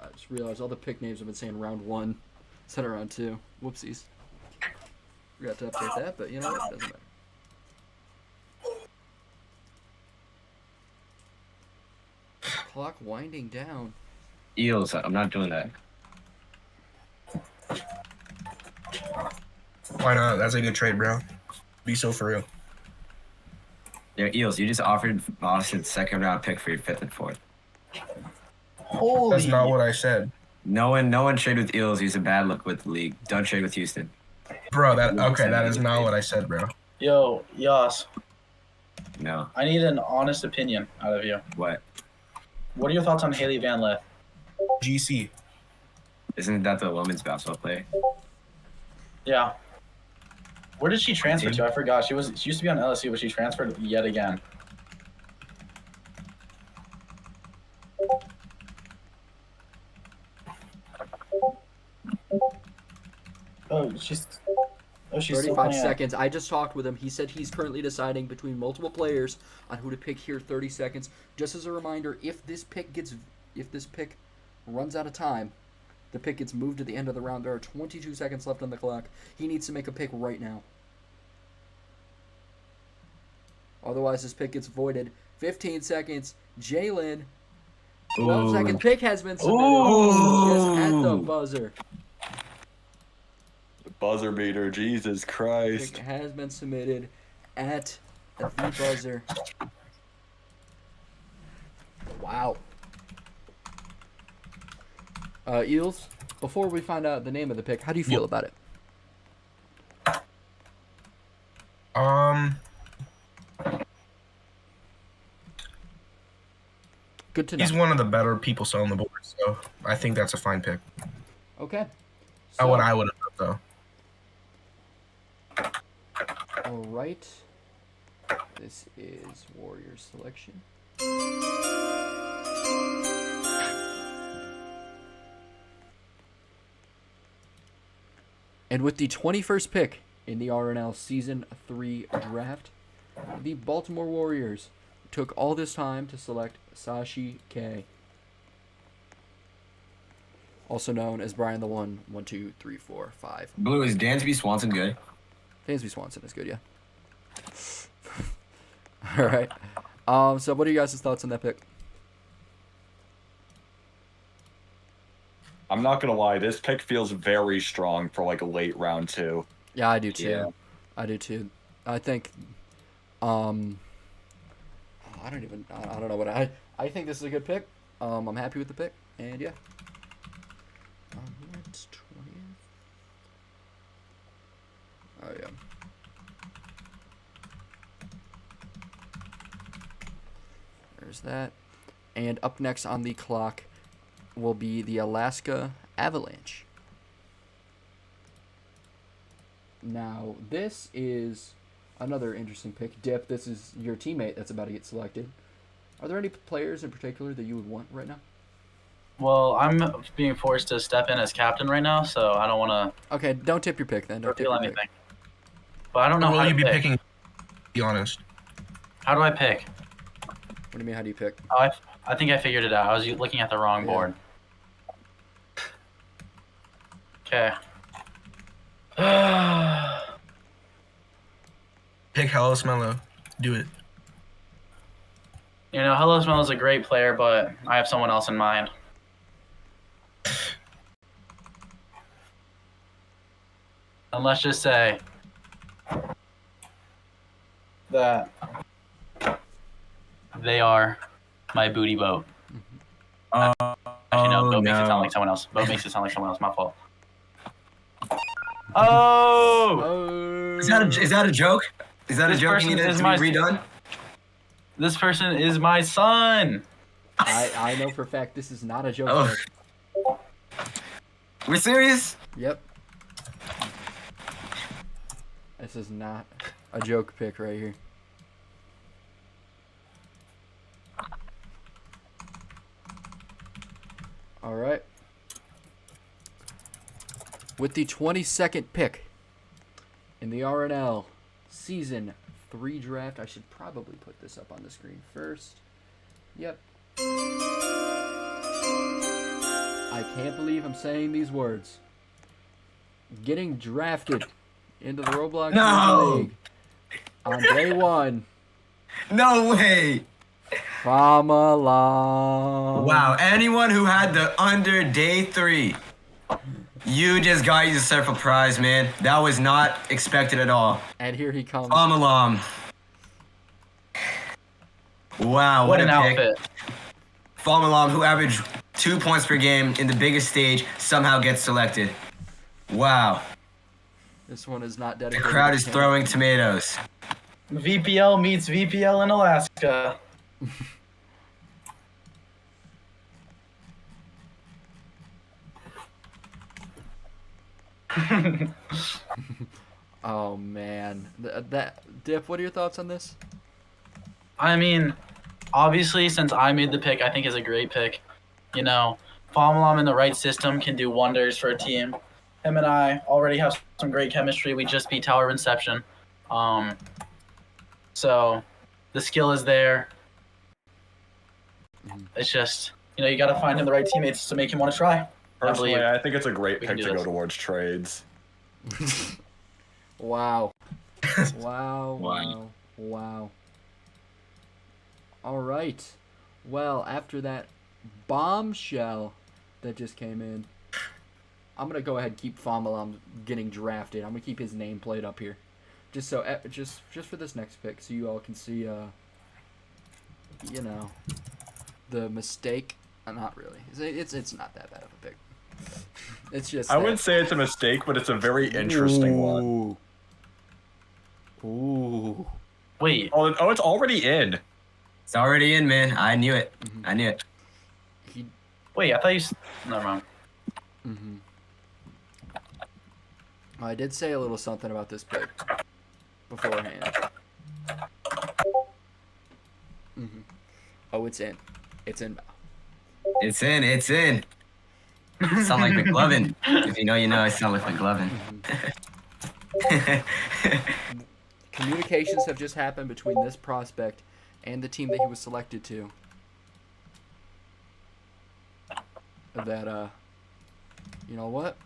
I just realized all the pick names have been saying round 1 instead of round 2. Whoopsies. Forgot to update that, but you know what? It doesn't matter. Clock winding down. Eels. I'm not doing that. Why not? That's a good trade, bro. Be so for real. Yeah, Eels. You just offered Boston's second round pick for your 5th and 4th. Holy. That's not what I said. No one trade with Eels. He's a bad look with the league. Don't trade with Houston. Bro, that is not what I said, bro. Yo, Yas. No. I need an honest opinion out of you. What? What are your thoughts on Haley Van Lith? GC. Isn't that the women's basketball player? Yeah. Where did she transfer to? I forgot. She used to be on LSU, but she transferred yet again. She's 35 seconds. I just talked with him. He said he's currently deciding between multiple players on who to pick here. 30 seconds. Just as a reminder, if this pick runs out of time, the pick gets moved to the end of the round. There are 22 seconds left on the clock. He needs to make a pick right now. Otherwise, this pick gets voided. 15 seconds. Jalen. 12 seconds. Pick has been submitted. Just at the buzzer. Buzzer beater, Jesus Christ. Pick has been submitted at the buzzer. Wow. Eels, before we find out the name of the pick, how do you feel about it? Good to know. He's one of the better people still on the board, so I think that's a fine pick. Okay. Not what I would have done, though. All right. This is Warriors selection. And with the 21st pick in the RNL Season 3 draft, the Baltimore Warriors took all this time to select Sashi K, also known as Brian the 1, 1, 2, 3, 4, 5. Blue, is Dansby Swanson good? Dansby Swanson is good, yeah. All right. So what are you guys' thoughts on that pick? I'm not gonna lie, this pick feels very strong for like a late round 2. Yeah, I do too. Yeah. I do too. I think, I don't know what I think this is a good pick. I'm happy with the pick, and yeah. It's 20th. Oh yeah. There's that. And up next on the clock will be the Alaska Avalanche. Now, this is another interesting pick. Dip, this is your teammate that's about to get selected. Are there any players in particular that you would want right now? Well, I'm being forced to step in as captain right now, so I don't want to Okay, don't tip your pick then. Don't tip reveal your anything. pick. But I don't know Who how will to you be pick. picking? Be honest. How do I pick? What do you mean, how do you pick? Oh, I think I figured it out. I was looking at the wrong Yeah. board. Okay. Pick Hellas Mello. Do it. You know, Hello Smell is a great player, but I have someone else in mind. And let's just say that they are my booty boat. Actually, no, boat makes it sound like someone else. Boat makes it sound like someone else. My fault. Oh! Oh. Is that a joke? Is that This a joke? person You need it is to my- be redone? This person is my son! I know for a fact this is not a joke. Oh. pick. We're serious? Yep. This is not a joke pick right here. All right. With the 22nd pick in the RNL Season 3 draft, I should probably put this up on the screen first. Yep. I can't believe I'm saying these words. Getting drafted into the Roblox No! League on day 1. No way! Famalam. Wow, anyone who had the under day 3, you just got yourself a prize, man. That was not expected at all. And here he comes. Amalam. Wow, What what an a pick. outfit. Famalam, who averaged 2 points per game in the biggest stage, somehow gets selected. Wow. This one is not The dedicated. crowd to is him. throwing tomatoes. VPL meets VPL in Alaska. Oh man, that Dip. What are your thoughts on this? I mean, obviously, since I made the pick, I think is a great pick. You know, Famalam in the right system can do wonders for a team. Him and I already have some great chemistry. We just beat Tower of Inception. So the skill is there. It's just, you know, you got to find him the right teammates to make him want to try. Personally, believe I think it's a great we can pick do to go this. towards trades. Wow. Wow. Wow. Wow. Wow. All right. Well, after that bombshell that just came in, I'm gonna go ahead and keep Famalam getting drafted. I'm gonna keep his nameplate up here, just so just for this next pick, so you all can see, you know, the mistake. Not really. It's not that bad of a pick. It's just. I wouldn't say it's a mistake, but it's a very interesting one. Ooh. Wait, Oh, it's already in. It's already in, man. I knew it. I knew it. He. wait, I thought you. Never mind. Mm-hmm. I did say a little something about this pick beforehand. Mm-hmm. Oh, it's in. It's in. It's in. It's in. Sound like McLovin. If you know, you know. I sound like McLovin. Communications have just happened between this prospect and the team that he was selected to. That, you know what?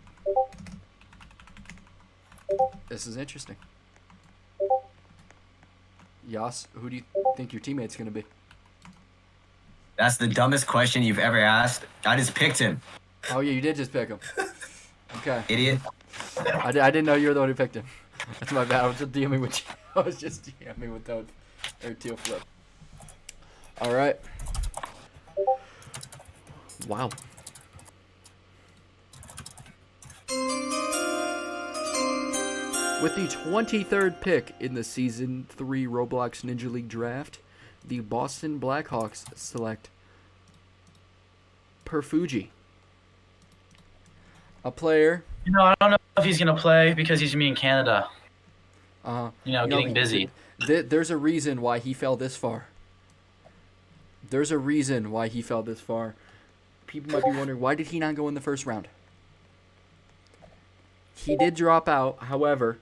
This is interesting. Yas, who do you think your teammate's going to be? That's the dumbest question you've ever asked. I just picked him. Oh, yeah, you did just pick him. Okay. Idiot. I didn't know you were the one who picked him. That's my bad. I was just DMing with you. I was just DMing with that air teal flip. All right. Wow. With the 23rd pick in the Season 3 Roblox Ninja League Draft, the Boston Blackhawks select Perfuji, a player. You know, I don't know if he's gonna play because he's gonna be in Canada. You Getting busy. There's a reason why he fell this far. There's a reason why he fell this far. People might be wondering, why did he not go in the first round? He did drop out. However,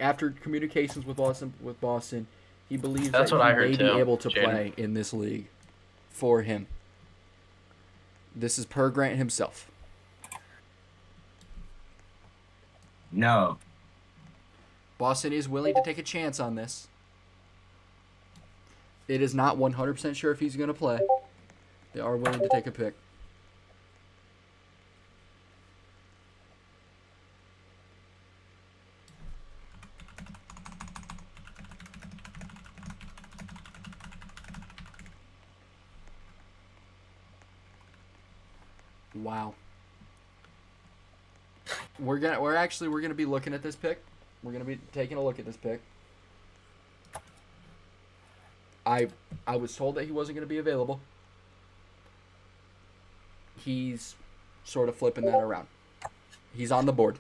after communications with Boston, he believes That's that what he I heard may too, be able to Jaden. play in this league for him. This is per Grant himself. No. Boston is willing to take a chance on this. It is not 100% sure if he's going to play. They are willing to take a pick. Wow. We're gonna be looking at this pick. We're gonna be taking a look at this pick. I was told that he wasn't gonna be available. He's sort of flipping that around. He's on the board.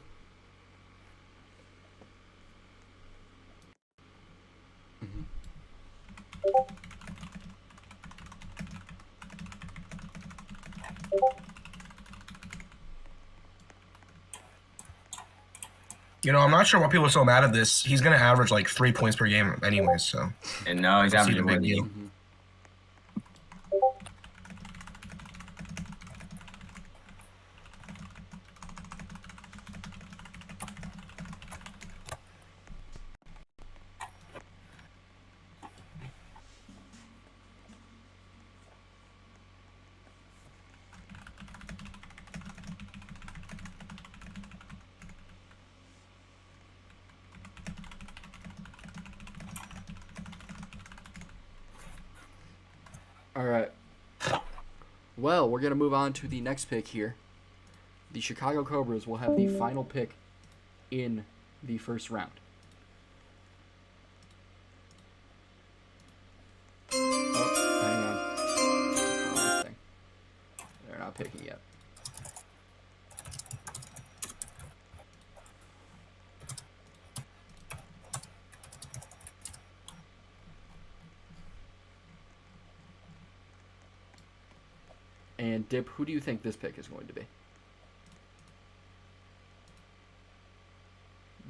You know, I'm not sure why people are so mad at this. He's gonna average like 3 points per game anyways, so And no, he's see the averaging big one. deal. All right. Well, we're going to move on to the next pick here. The Chicago Cobras will have the final pick in the first round. Oh, hang on. Wrong thing. They're not picking yet. And Dip, who do you think this pick is going to be?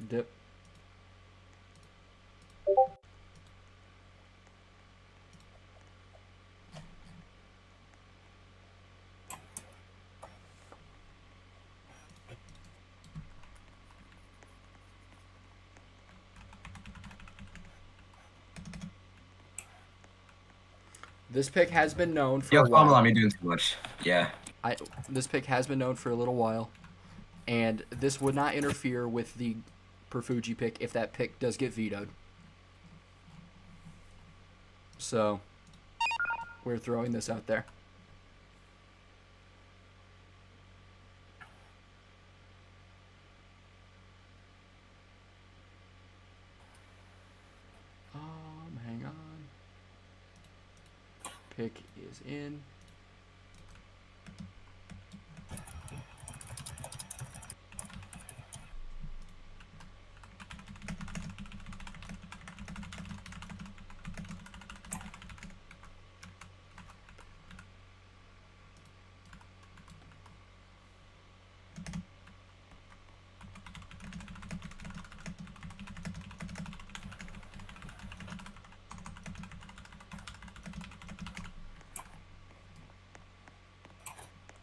Dip. This pick has been known for Yo, a while. Fumble on me doing too much. Yeah. This pick has been known for a little while, and this would not interfere with the Perfuji pick if that pick does get vetoed. So, we're throwing this out there. pick is in.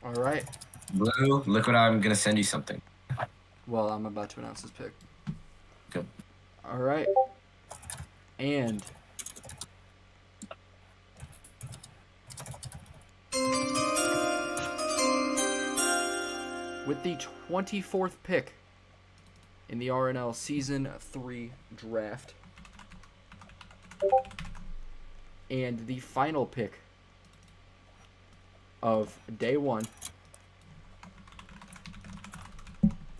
All right. Blue, look what I'm gonna send you something. Well, I'm about to announce this pick. Good. All right. And with the 24th pick in the RNL Season 3 draft, and the final pick of Day 1,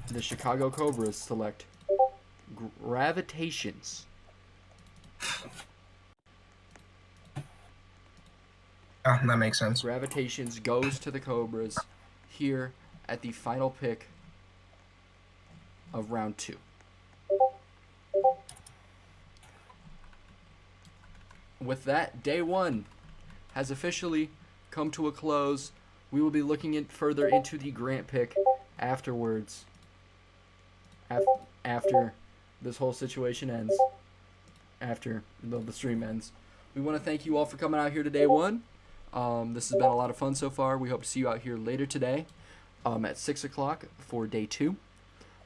the Chicago Cobras select Gravitations. That makes sense. Gravitations goes to the Cobras here at the final pick of round 2. With that, Day 1 has officially come to a close. We will be looking further into the Grant pick afterwards. After this whole situation ends. After the stream ends. We want to thank you all for coming out here to Day 1. This has been a lot of fun so far. We hope to see you out here later today at 6 o'clock for Day 2,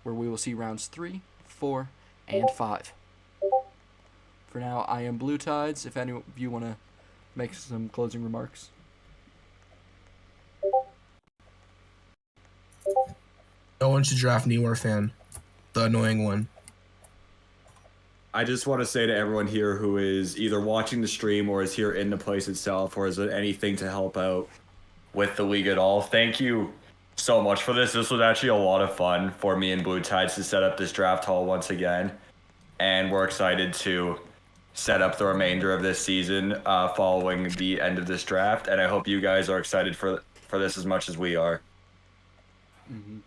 where we will see rounds 3, 4, and 5. For now, I am Blue Tides. If any of you want to make some closing remarks. No one should draft Newer fan, the annoying one. I just want to say to everyone here who is either watching the stream or is here in the place itself or is anything to help out with the league at all, thank you so much for this. This was actually a lot of fun for me and Blue Tides to set up this draft hall once again. And we're excited to set up the remainder of this season following the end of this draft. And I hope you guys are excited for this as much as we are. Mm-hmm.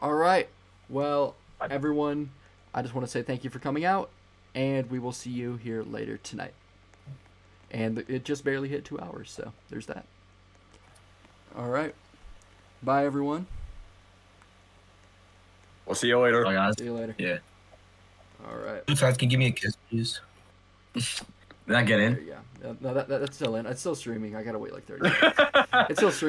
All right. Well, everyone, I just want to say thank you for coming out, and we will see you here later tonight. And it just barely hit 2 hours, so there's that. All right. Bye, everyone. We'll see you later. Bye, guys. See you later. Yeah. All right. Blue Tides, can you give me a kiss, please? Did that get in? There you go. No, that's still in. It's still streaming. I gotta wait like 30 minutes. It's still streaming.